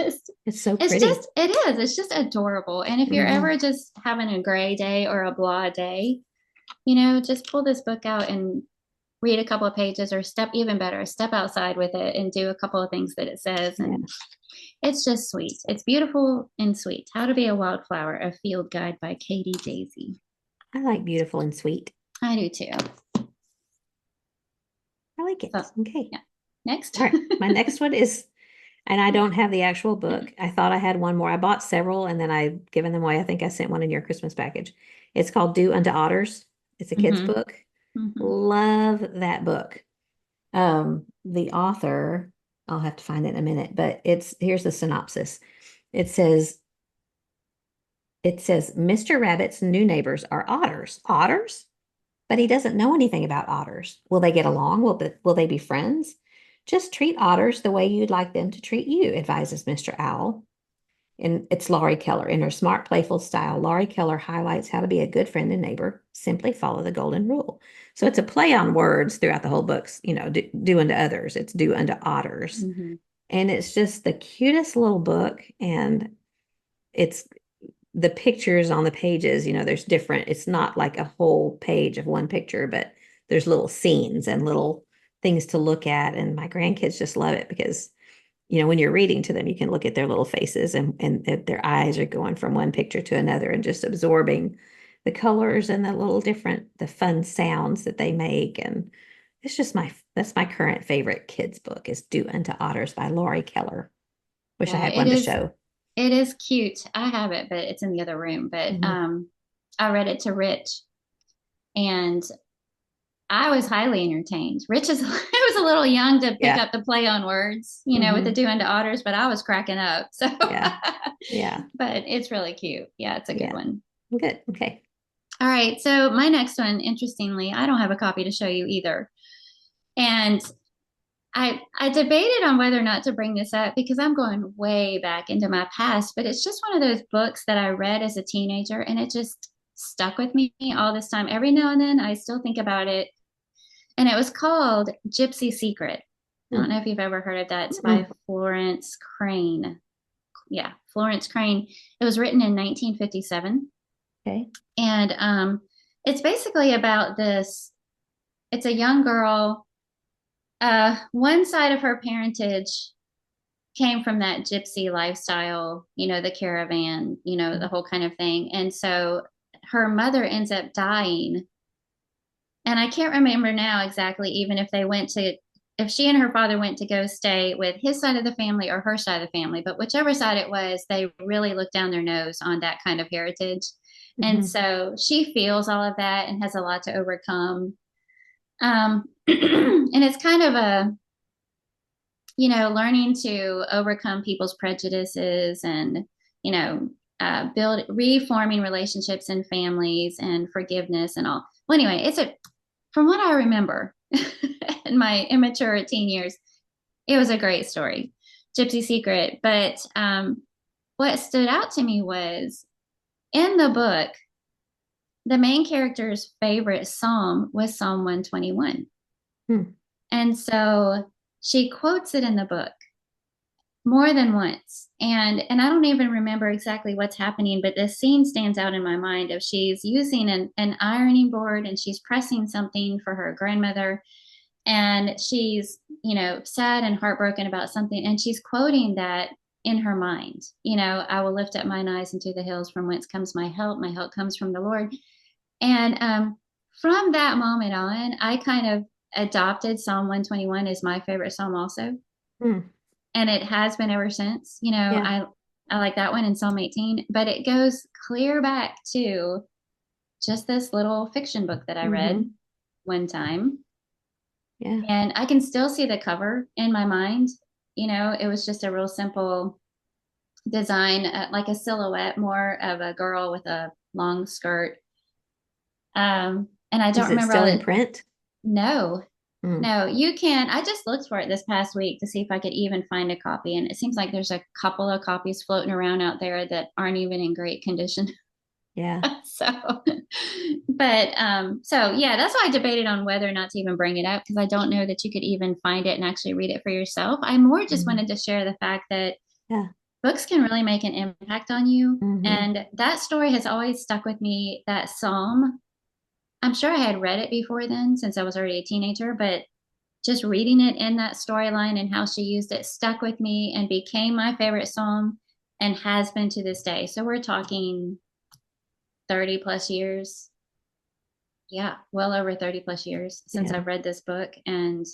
so pretty. It's just adorable. And if you're ever just having a gray day or a blah day, just pull this book out and read a couple of pages, or step outside with it and do a couple of things that it says. And it's just sweet. It's beautiful and sweet. How to Be a Wildflower, a field guide by Katie Daisy. I like beautiful and sweet. I do too. I like it. Okay. Yeah. Next. All right. My next one is, and I don't have the actual book. I thought I had one more. I bought several and then I've given them away. I think I sent one in your Christmas package. It's called Do Unto Otters. It's a kid's book. Love that book. The author, I'll have to find it in a minute, but here's the synopsis. It says, Mr. Rabbit's new neighbors are otters. Otters? But he doesn't know anything about otters. Will they get along? Will they be friends? Just treat otters the way you'd like them to treat you, advises Mr. Owl. And it's Laurie Keller. In her smart, playful style, Laurie Keller highlights how to be a good friend and neighbor. Simply follow the golden rule. So it's a play on words throughout the whole books. Do unto others. It's do unto otters. And it's just the cutest little book. And it's the pictures on the pages, there's different, it's not like a whole page of one picture, but there's little scenes and little things to look at. And my grandkids just love it because, when you're reading to them, you can look at their little faces and their eyes are going from one picture to another and just absorbing the colors and the fun sounds that they make. And it's just that's my current favorite kids book is Do Unto Otters by Laurie Keller. Wish I had one to show. It is cute. I have it, but it's in the other room. But I read it to Rich, and I was highly entertained. Rich was a little young to pick up the play on words, with the Do Unto Otters, but I was cracking up. So yeah. But it's really cute. Yeah, it's a good one. Good. Okay. All right. So my next one, interestingly, I don't have a copy to show you either. And I debated on whether or not to bring this up because I'm going way back into my past, but it's just one of those books that I read as a teenager and it just stuck with me all this time. Every now and then I still think about it. And it was called Gypsy Secret. I don't know if you've ever heard of that. It's by Mm. Florence Crane. Yeah, Florence Crane. It was written in 1957. Okay. And it's basically about this. It's a young girl. One side of her parentage came from that gypsy lifestyle, the caravan, the whole kind of thing. And so her mother ends up dying. And I can't remember now exactly, even if she and her father went to go stay with his side of the family or her side of the family, but whichever side it was, they really looked down their nose on that kind of heritage. And Mm-hmm. so she feels all of that and has a lot to overcome. And it's kind of learning to overcome people's prejudices and, build reforming relationships and families and forgiveness and all. Well, anyway, from what I remember in my immature teen years, it was a great story, Gypsy Secret. But what stood out to me was in the book, the main character's favorite psalm was Psalm 121. Hmm. And so she quotes it in the book more than once. And I don't even remember exactly what's happening, but this scene stands out in my mind of she's using an ironing board and she's pressing something for her grandmother. And she's, sad and heartbroken about something. And she's quoting that in her mind. I will lift up mine eyes into the hills from whence comes my help. My help comes from the Lord. And from that moment on, I kind of adopted Psalm 121 as my favorite psalm also. Hmm. And it has been ever since. Yeah. I like that one in Psalm 18, but it goes clear back to just this little fiction book that I read Mm-hmm. one time. Yeah. And I can still see the cover in my mind. It was just a real simple design, like a silhouette, more of a girl with a long skirt. And I don't Is it remember all still in the, print? no, Mm. no, you can. I just looked for it this past week to see if I could even find a copy. And it seems like there's a couple of copies floating around out there that aren't even in great condition. Yeah. So, but so yeah, that's why I debated on whether or not to even bring it up because I don't know that you could even find it and actually read it for yourself. I more just Mm-hmm. wanted to share the fact that Yeah. books can really make an impact on you. Mm-hmm. And that story has always stuck with me. That psalm, I'm sure I had read it before then since I was already a teenager, but just reading it in that storyline and how she used it stuck with me and became my favorite psalm and has been to this day. So we're talking 30 plus years. Yeah, well over 30 plus years since Yeah. I've read this book and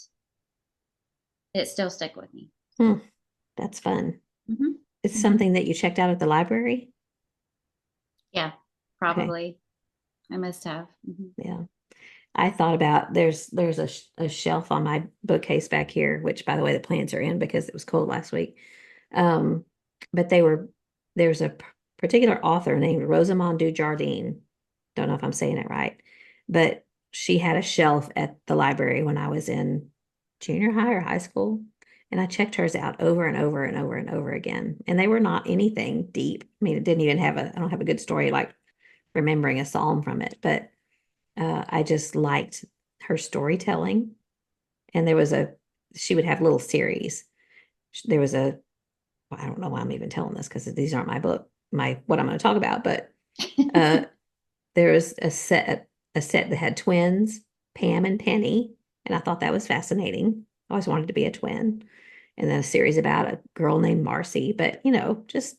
it still stuck with me. Hmm. That's fun. Hmm. It's Hmm. something that you checked out at the library? Yeah, Okay. probably. I must have. Hmm. Yeah. I thought about there's a shelf on my bookcase back here, which by the way, the plants are in because it was cold last week. Um, but there's a particular author named Rosamond du Jardin. Don't know if I'm saying it right, but she had a shelf at the library when I was in junior high or high school. And I checked hers out over and over and over and over again. And they were not anything deep. I mean, it didn't even I don't have a good story like remembering a psalm from it, but I just liked her storytelling. And she would have little series. There was well, I don't know why I'm even telling this because these aren't what I'm going to talk about, but uh, there was a set that had twins, Pam and Penny. And I thought that was fascinating. I always wanted to be a twin. And then a series about a girl named Marcy. But, just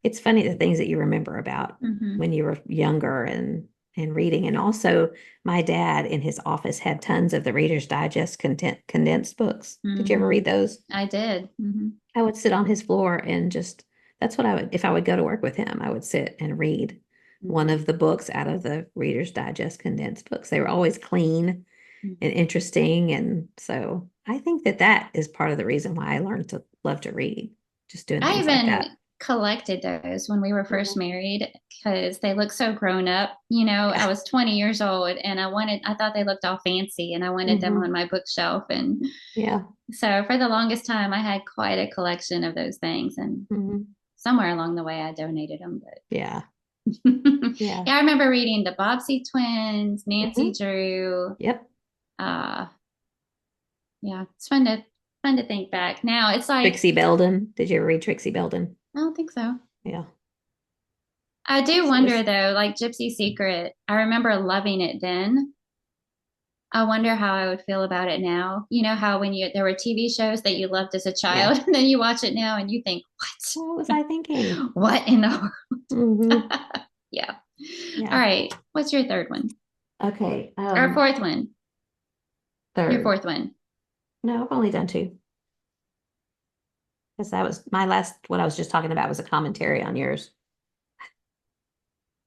it's funny the things that you remember about Hmm. when you were younger and reading. And also, my dad in his office had tons of the Reader's Digest condensed books. Did you ever Hmm. read those? I did. Hmm. I would sit on his floor and just that's what I would if I would go to work with him, I would sit and read one Hmm. of the books out of the Reader's Digest condensed books. They were always clean and Hmm. interesting. And so I think that that is part of the reason why I learned to love to read, just doing I things like even that. collected those when we were first Mhm. married because they look so grown up. I Yeah. was 20 years old and I thought they looked all fancy and I wanted them on Hmm. my bookshelf. And Yeah. so for the longest time, I had quite a collection of those things. And Hmm. somewhere along the way, I donated them. But Yeah. Yeah. yeah, I remember reading the Bobbsey twins, Nancy Hmm. Drew. Yep. Uh, yeah, it's fun to Fun to think back. Now it's like, Trixie Belden. Did you ever read Trixie Belden? I don't think so. Yeah. I do She wonder was, though, like Gypsy Secret, I remember loving it then. I wonder how I would feel about it now. You know how when there were TV shows that you loved as a yeah. child, and then you watch it now and you think, What was I thinking? what? What in the world? Hmm. Yeah. All Yeah. right. What's your third one? Okay. Or fourth one? Your Third. fourth one. No, I've only done two. Because that was my last, what I was just talking about was a commentary on yours.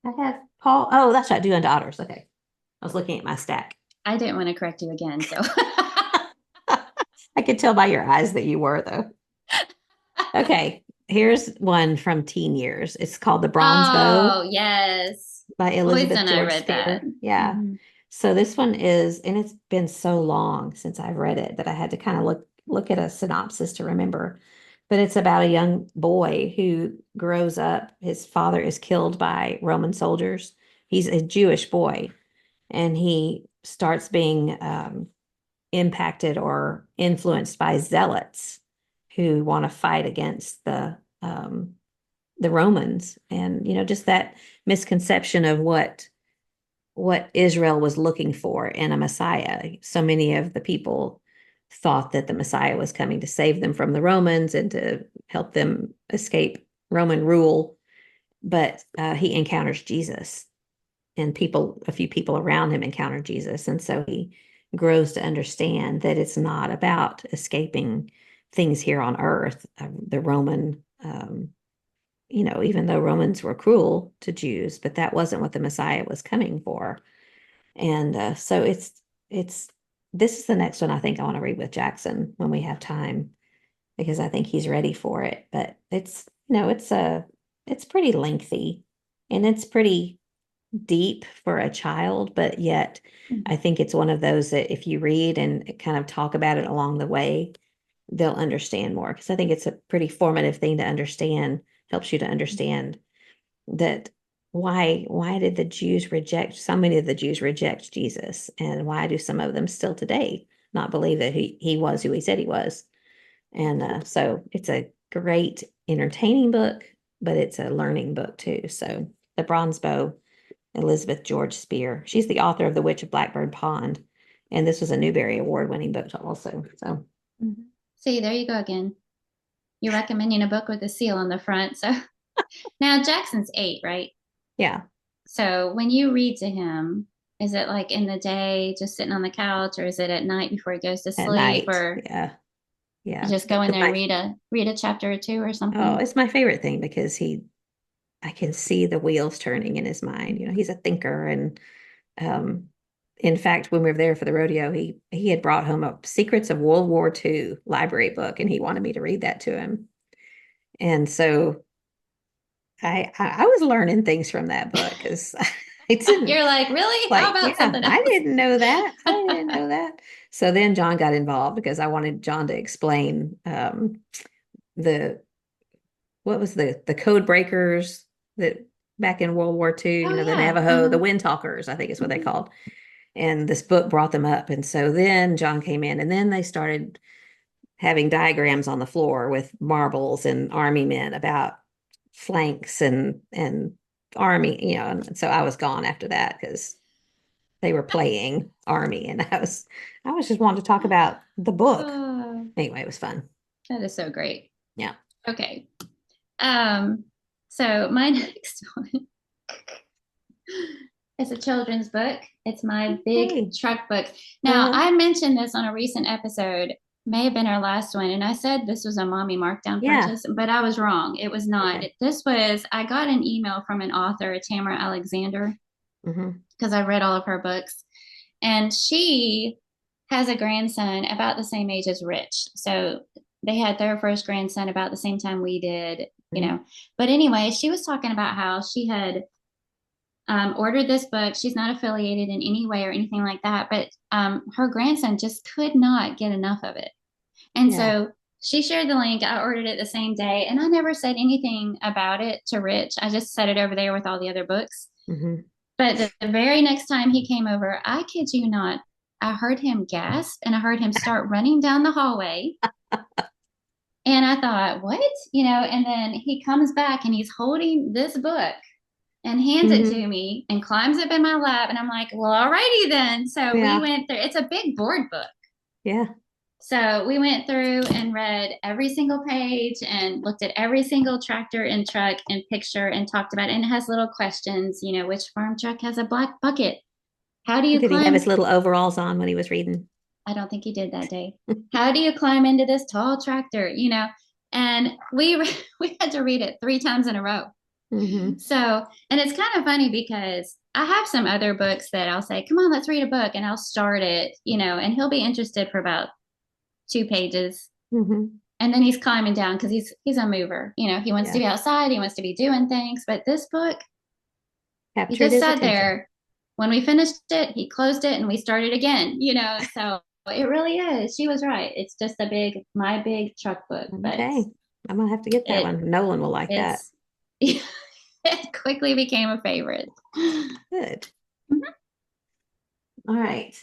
I have Paul. Oh, that's right. Do unto otters. Okay. I was looking at my stack. I didn't want to correct you again, so. I could tell by your eyes that you were, though. Okay. Here's one from teen years. It's called The Bronze Bow Oh, yes. by Boys Elizabeth and I George read that. Spear. Yeah. Mhm. So this one is, and it's been so long since I've read it that I had to kind of look at a synopsis to remember. But it's about a young boy who grows up. His father is killed by Roman soldiers. He's a Jewish boy, and he starts being impacted or influenced by zealots who want to fight against the Romans, and just that misconception of what Israel was looking for in a Messiah. So many of the people thought that the Messiah was coming to save them from the Romans and to help them escape Roman rule. But he encounters Jesus, and a few people around him encounter Jesus. And so he grows to understand that it's not about escaping things here on earth. The Roman, even though Romans were cruel to Jews, but that wasn't what the Messiah was coming for. And so it's this is the next one I think I want to read with Jackson when we have time, because I think he's ready for it. But it's pretty lengthy, and it's pretty deep for a child, but yet I think it's one of those that if you read and kind of talk about it along the way, they'll understand more, because I think it's a pretty formative thing to understand, helps you to understand that why did the Jews reject so many of the Jews reject Jesus, and why do some of them still today not believe that he was who he said he was. And so it's a great entertaining book, but it's a learning book too. So The Bronze Bow, Elizabeth George Spear. She's the author of The Witch of Blackbird Pond, and this was a Newbery Award winning book also. So Mhm. See, there you go again. You're recommending a book with a seal on the front. So now Jackson's 8, right? yeah, So when you read to him, is it like in the day, just sitting on the couch, or is it at night before he goes to at sleep, night. or Yeah, you yeah. just go in there and My read a chapter or two or Oh, something? it's my favorite thing because I can see the wheels turning in his mind. He's a thinker, and um, in fact, when we were there for the rodeo, he had brought home a Secrets of World War II library book, and he wanted me to read that to him. And so I was learning things from that book, because I didn't You're like, really? How like, about yeah, something I else? didn't know that. I didn't know that. So then John got involved because I wanted John to explain the what was the code breakers that back in World War II, Oh the yeah. Navajo, the Wind Talkers, I think is what they Mhm. called. And this book brought them up. And so then John came in, and then they started having diagrams on the floor with marbles and army men about flanks and army, and so I was gone after that because they were playing army, and I was just wanting to talk about the book. Oh, Anyway, it was fun. that is so great. Yeah. Okay. Um, so my next one is a children's book. It's my big Hey. truck book. Now, Uh-huh. I mentioned this on a recent episode, may have been our last one, and I said this was a mommy markdown Yeah. purchase, but I was wrong. It was not. Okay. I got an email from an author, Tamara Alexander, Mm-hmm. because I read all of her books, and she has a grandson about the same age as Rich. So they had their first grandson about the same time we did. Mm-hmm. But anyway, she was talking about how she had ordered this book. She's not affiliated in any way or anything like that, but her grandson just could not get enough of it. And Yeah. so she shared the link. I ordered it the same day, and I never said anything about it to Rich. I just set it over there with all the other books. Mm-hmm. But the very next time he came over, I kid you not, I heard him gasp and I heard him start running down the hallway. And I thought, what? And then he comes back and he's holding this book and hands it Hmm. to me and climbs up in my lap. And I'm like, well, alrighty then. So we Yeah. went through, it's a big board book. Yeah. So we went through and read every single page and looked at every single tractor and truck and picture and talked about it. And it has little questions, which farm truck has a black bucket? How do you Did he have his climb? little overalls on when he was reading? I don't think he did that day. How do you climb into this tall tractor? And we had to read it 3 times in a row. Hmm. So, and it's kind of funny because I have some other books that I'll say, come on, let's read a book. And I'll start it, and he'll be interested for about 2 pages. Hmm. And then he's climbing down because he's a mover. He wants to Yeah. be outside, he wants to be doing things. But this book, he Captured just his sat attention. there. When we finished it, he closed it and we started again. So it really is. She was right. It's just my big truck book, but Okay. I'm gonna have to get that it one. Nolan will like that. it's it quickly became a favorite. Good. All right.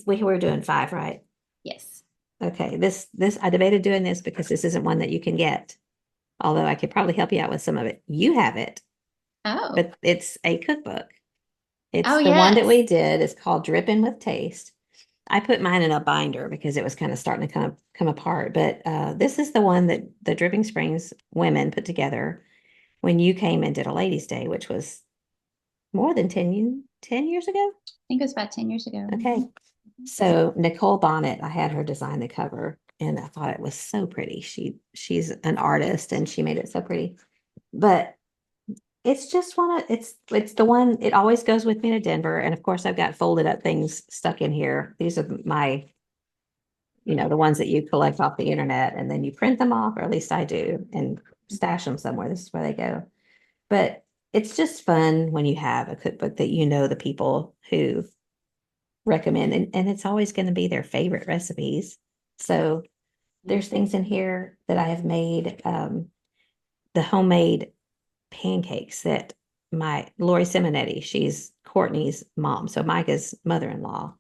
We're doing five, right? Yes. Okay. This I debated doing this because this isn't one that you can get. Although I could probably help you out with some of it. You have it, Oh. but it's a cookbook. Oh It's the one that yes. we did. It's called Dripping with Taste. I put mine in a binder because it was kind of starting to come apart. But this is the one that the Dripping Springs women put together when you came and did a ladies' day, which was more than 10 years ago. I think it was about 10 years ago. Okay. So Nicole Bonnet, I had her design the cover and I thought it was so pretty. She's an artist and she made it so pretty. But it's just it's the one, it always goes with me to Denver. And of course I've got folded up things stuck in here. These are my, the ones that you collect off the internet and then you print them off, or at least I do, and stash them somewhere. This is where they go. But it's just fun when you have a cookbook that the people who recommend, and it's always going to be their favorite recipes. So there's things in here that I have made, the homemade pancakes that my Lori Simonetti, she's Courtney's mom, so Micah's mother-in-law,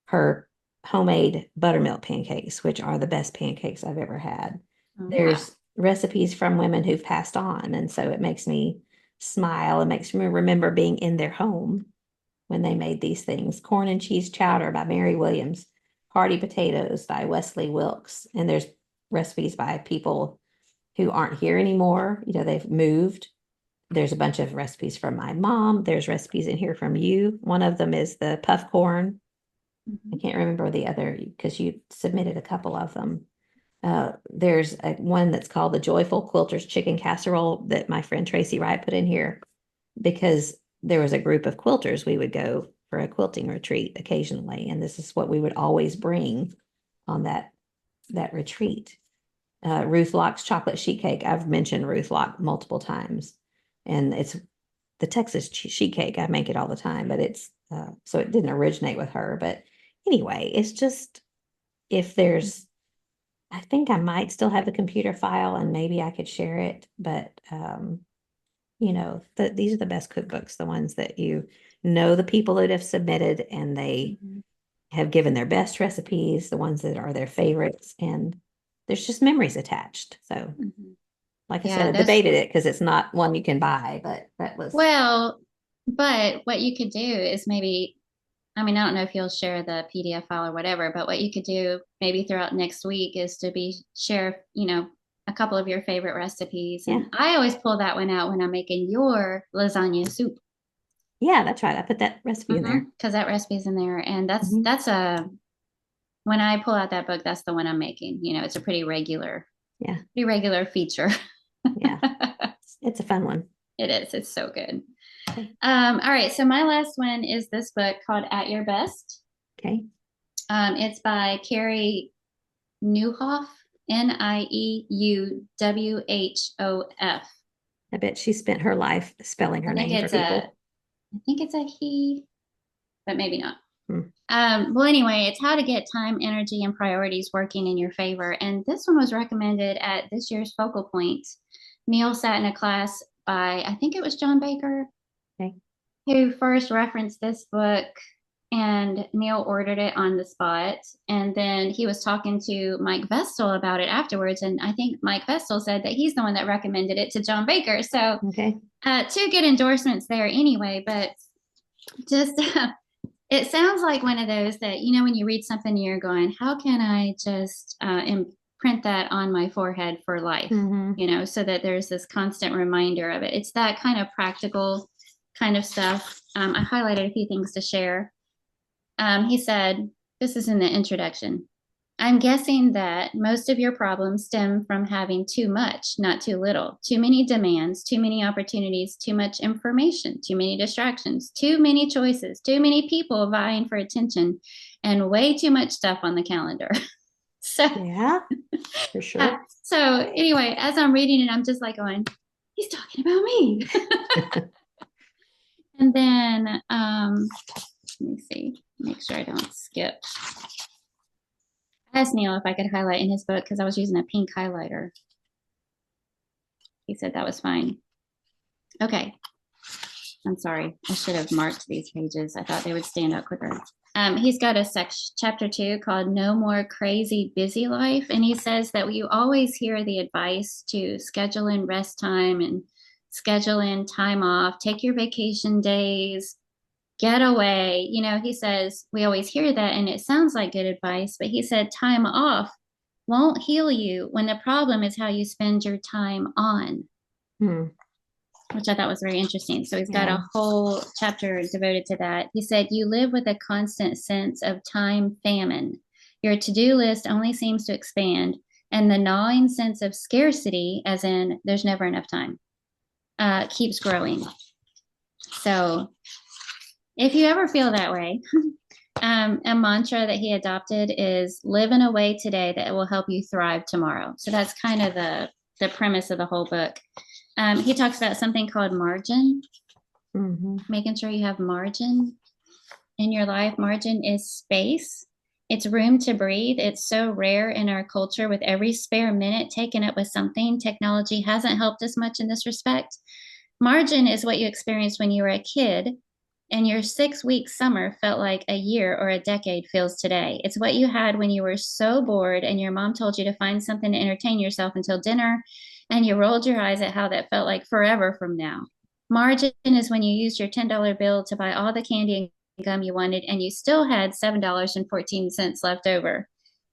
her homemade buttermilk pancakes, which are the best pancakes I've ever had. Oh, wow. There's recipes from women who've passed on, and so it makes me smile. It makes me remember being in their home when they made these things. Corn and cheese chowder by Mary Williams, hearty potatoes by Wesley Wilkes, and there's recipes by people who aren't here anymore. They've moved. There's a bunch of recipes from my mom. There's recipes in here from you. One of them is the puff corn. I Mhm. can't remember the other because you submitted a couple of them. There's one that's called the Joyful Quilter's Chicken Casserole that my friend Tracy Wright put in here because there was a group of quilters. We would go for a quilting retreat occasionally, and this is what we would always bring on that retreat. Ruth Locke's chocolate sheet cake. I've mentioned Ruth Locke multiple times, and it's the Texas sheet cake. I make it all the time, but it's so it didn't originate with her. But anyway, it's just, if there's, I think I might still have the computer file and maybe I could share it, but these are the best cookbooks, the ones that the people that have submitted and they Mhm. have given their best recipes, the ones that are their favorites, and there's just memories attached. So, Mhm. like I said, Yeah, I those debated it because it's not one you can buy, but that was, well, but what you could do is maybe, I mean, I don't know if you'll share the PDF file or whatever, but what you could do maybe throughout next week is to be share, a couple of your favorite recipes. yeah, And I always pull that one out when I'm making your lasagna soup. yeah, that's right. I put that recipe in there. Because that recipe's in there. And Mhm. that's when I pull out that book, that's the one I'm making. It's a Yeah, pretty regular feature. yeah, it's a fun one. It is. It's so good. Okay, All right. So my last one is this book called At Your Best. okay. It's by Carrie Nieuwhof, Nieuwhof. I bet she spent her life spelling I her think name for it's a, people. I think it's a he, but maybe not. Hmm. Well, anyway, it's how to get time, energy, and priorities working in your favor. And this one was recommended at this year's Focal Point. Neil sat in a class by, I think it was John Baker, Okay. who first referenced this book. and Neil ordered it on the spot. And then he was talking to Mike Vestal about it afterwards. And I think Mike Vestal said that he's the one that recommended it to John Baker. So, Okay. two good endorsements there anyway. But just, it sounds like one of those that, when you read something, you're going, how can I just imprint that on my forehead for life? Mm-hmm. So that there's this constant reminder of it. It's that kind of practical kind of stuff. I highlighted a few things to share. He said, this is in the introduction. I'm guessing that most of your problems stem from having too much, not too little, too many demands, too many opportunities, too much information, too many distractions, too many choices, too many people vying for attention, and way too much stuff on the calendar. So, Yeah, for sure. so anyway, as I'm reading it, I'm just like going, he's talking about me. And then, let me see, make sure I don't skip. I asked Neil if I could highlight in his book because I was using a pink highlighter. He said that was fine. Okay. I'm sorry. I should have marked these pages. I thought they would stand out quicker. He's got a chapter 2 called No More Crazy Busy Life. And he says that you always hear the advice to schedule in rest time and schedule in time off, take your vacation days, get away. He says we always hear that and it sounds like good advice, but he said time off won't heal you when the problem is how you spend your time on, which I thought was very interesting. So he's got a whole chapter devoted to that. He said, you live with a constant sense of time famine. Your to-do list only seems to expand, and the gnawing sense of scarcity, as in there's never enough time, keeps growing. So if you ever feel that way, a mantra that he adopted is live in a way today that will help you thrive tomorrow. So that's kind of the premise of the whole book. He talks about something called margin, making sure you have margin in your life. Margin is space. It's room to breathe. It's so rare in our culture with every spare minute taken up with something. Technology hasn't helped us much in this respect. Margin is what you experienced when you were a kid, and your 6-week summer felt like a year or a decade feels today. It's what you had when you were so bored and your mom told you to find something to entertain yourself until dinner, and you rolled your eyes at how that felt like forever from now. Margin is when you used your $10 bill to buy all the candy and gum you wanted, and you still had $7.14 left over.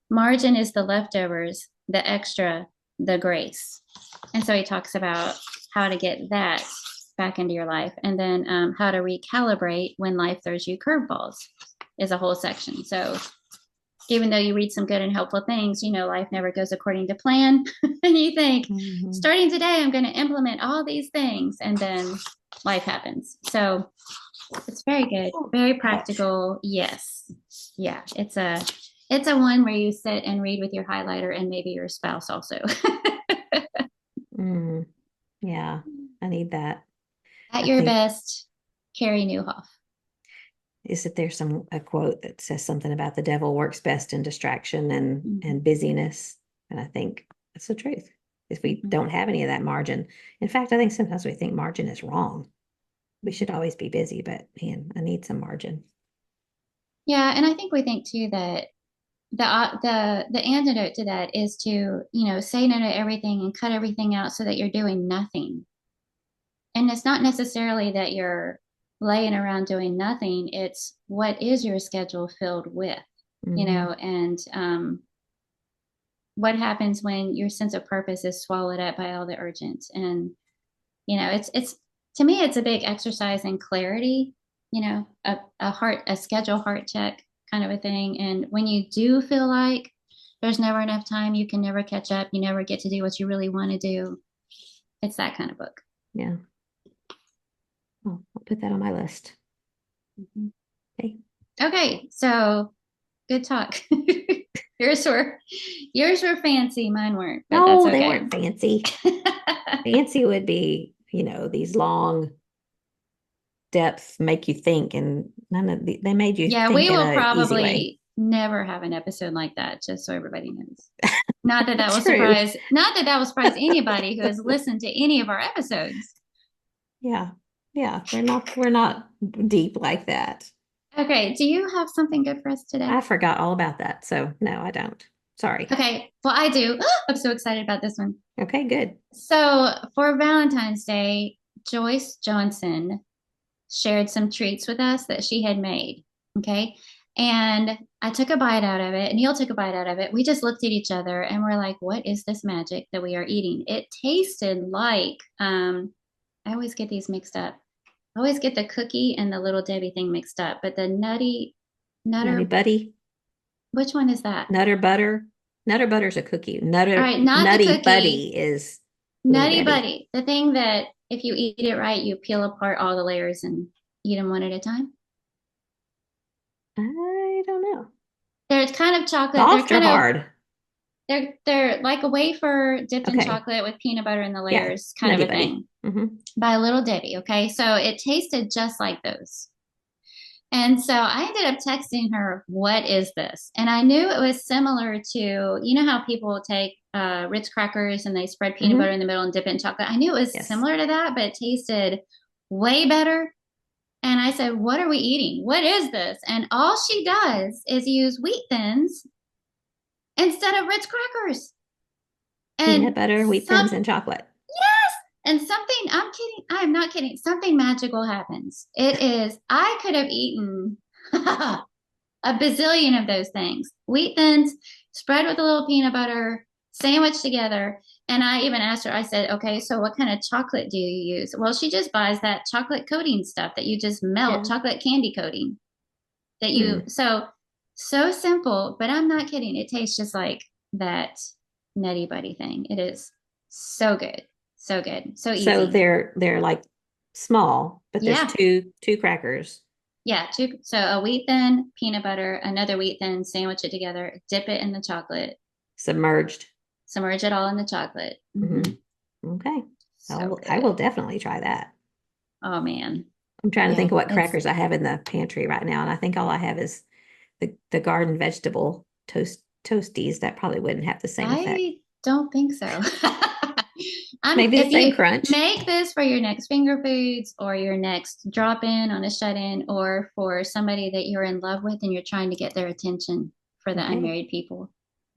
Margin is the leftovers, the extra, the grace. And so he talks about how to get that back into your life, and then how to recalibrate when life throws you curveballs is a whole section. So even though you read some good and helpful things, life never goes according to plan. And you think, starting today, I'm going to implement all these things, and then life happens. So it's very good, very practical. Yes. Yeah. It's a one where you sit and read with your highlighter and maybe your spouse also. Yeah, I need that. At your best, Carey Nieuwhof. Is that there's a quote that says something about the devil works best in distraction and busyness. And I think that's the truth. If we don't have any of that margin. In fact, I think sometimes we think margin is wrong. We should always be busy, but man, I need some margin. Yeah, and I think we think too that the antidote to that is to, say no to everything and cut everything out so that you're doing nothing. And it's not necessarily that you're laying around doing nothing. It's what is your schedule filled with, and what happens when your sense of purpose is swallowed up by all the urgent. And, it's to me, it's a big exercise in clarity, a schedule heart check kind of a thing. And when you do feel like there's never enough time, you can never catch up, you never get to do what you really want to do. It's that kind of book. Yeah. I'll put that on my list. Okay, so good talk. yours were fancy, mine weren't. But no, that's okay. They weren't fancy. Fancy would be, these long depth make you think, and none of they made you. Yeah, think we will in probably never have an episode like that. Just so everybody knows. Not that will True. surprise. Not that will surprise anybody who has listened to any of our episodes. Yeah. Yeah, we're not deep like that. Okay, do you have something good for us today? I forgot all about that. So no, I don't. Sorry. Okay, well, I do. I'm so excited about this one. Okay, good. So, for Valentine's Day, Joyce Johnson shared some treats with us that she had made. Okay. And I took a bite out of it, and Neil took a bite out of it. We just looked at each other and we're like, what is this magic that we are eating? It tasted like, I always get these mixed up. I always get the cookie and the little Debbie thing mixed up, but the Nutty nutter, Buddy, which one is that? Nutter Butter. Nutter Butter's a cookie. All right, not the Nutty cookie, Buddy is Little Nutty Debbie. Buddy, the thing that if you eat it right, you peel apart all the layers and eat them one at a time. I don't know. They're kind of chocolate. They're Soft or kind of hard? they're like a wafer dipped in Okay. chocolate with peanut butter in the Yeah. layers, kind of Nutty a Buddy. thing, Hmm. by Little Debbie. Okay, so it tasted just like those. And so I ended up texting her, "What is this?" And I knew it was similar to, you know how people take Ritz crackers and they spread peanut butter Hmm. in the middle and dip it in chocolate. I knew it was Yes. similar to that, but it tasted way better. And I said, "What are we eating? What is this?" And all she does is use wheat thins instead of Ritz crackers. Peanut And butter, wheat thins, some and chocolate. Yes. And something, I'm kidding, I'm not kidding. Something magical happens. It is, I could have eaten a bazillion of those things. Wheat thins, spread with a little peanut butter, sandwiched together. And I even asked her, I said, okay, so what kind of chocolate do you use? Well, she just buys that chocolate coating stuff that you just melt, Yeah. chocolate candy coating that Hmm. so simple, but I'm not kidding. It tastes just like that Nutty Buddy thing. It is so good. So good. So So easy. they're like small, but there's Yeah. two crackers Yeah. So a wheat thin, peanut butter, another wheat thin, sandwich it together, dip it in the chocolate, submerged. submerge it all in the chocolate. Hmm. Hmm. Okay. So I will good. definitely try that. Oh man. I'm trying to Yeah. think of what It's, crackers I have in the pantry right now, and I think all I have is the garden vegetable toasties. That probably wouldn't have the same effect. I don't think so. Maybe the If same you crunch. make this for your next finger foods or your next drop in on a shut in or for somebody that you're in love with and you're trying to get their attention for the Okay. unmarried people,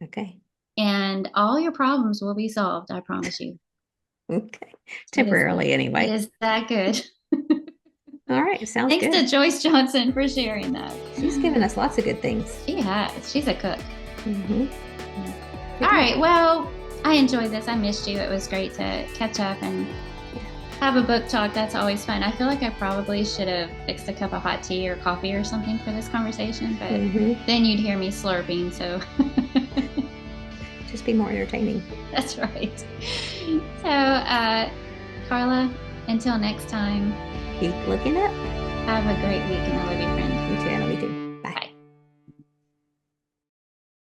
Okay. and all your problems will be solved, I promise you. Okay. It is Temporarily, it anyway. is that good. All right. Sounds Thanks to good. Joyce Johnson for sharing that. She's given us lots of good things. She has. She's a cook. Hmm. All right. Well, I enjoyed this. I missed you. It was great to catch up and have a book talk. That's always fun. I feel like I probably should have fixed a cup of hot tea or coffee or something for this conversation, but then you'd hear me slurping. So Just be more entertaining. that's right. So, Carla, until next time, Keep looking up. have a great week, and I love you, friend.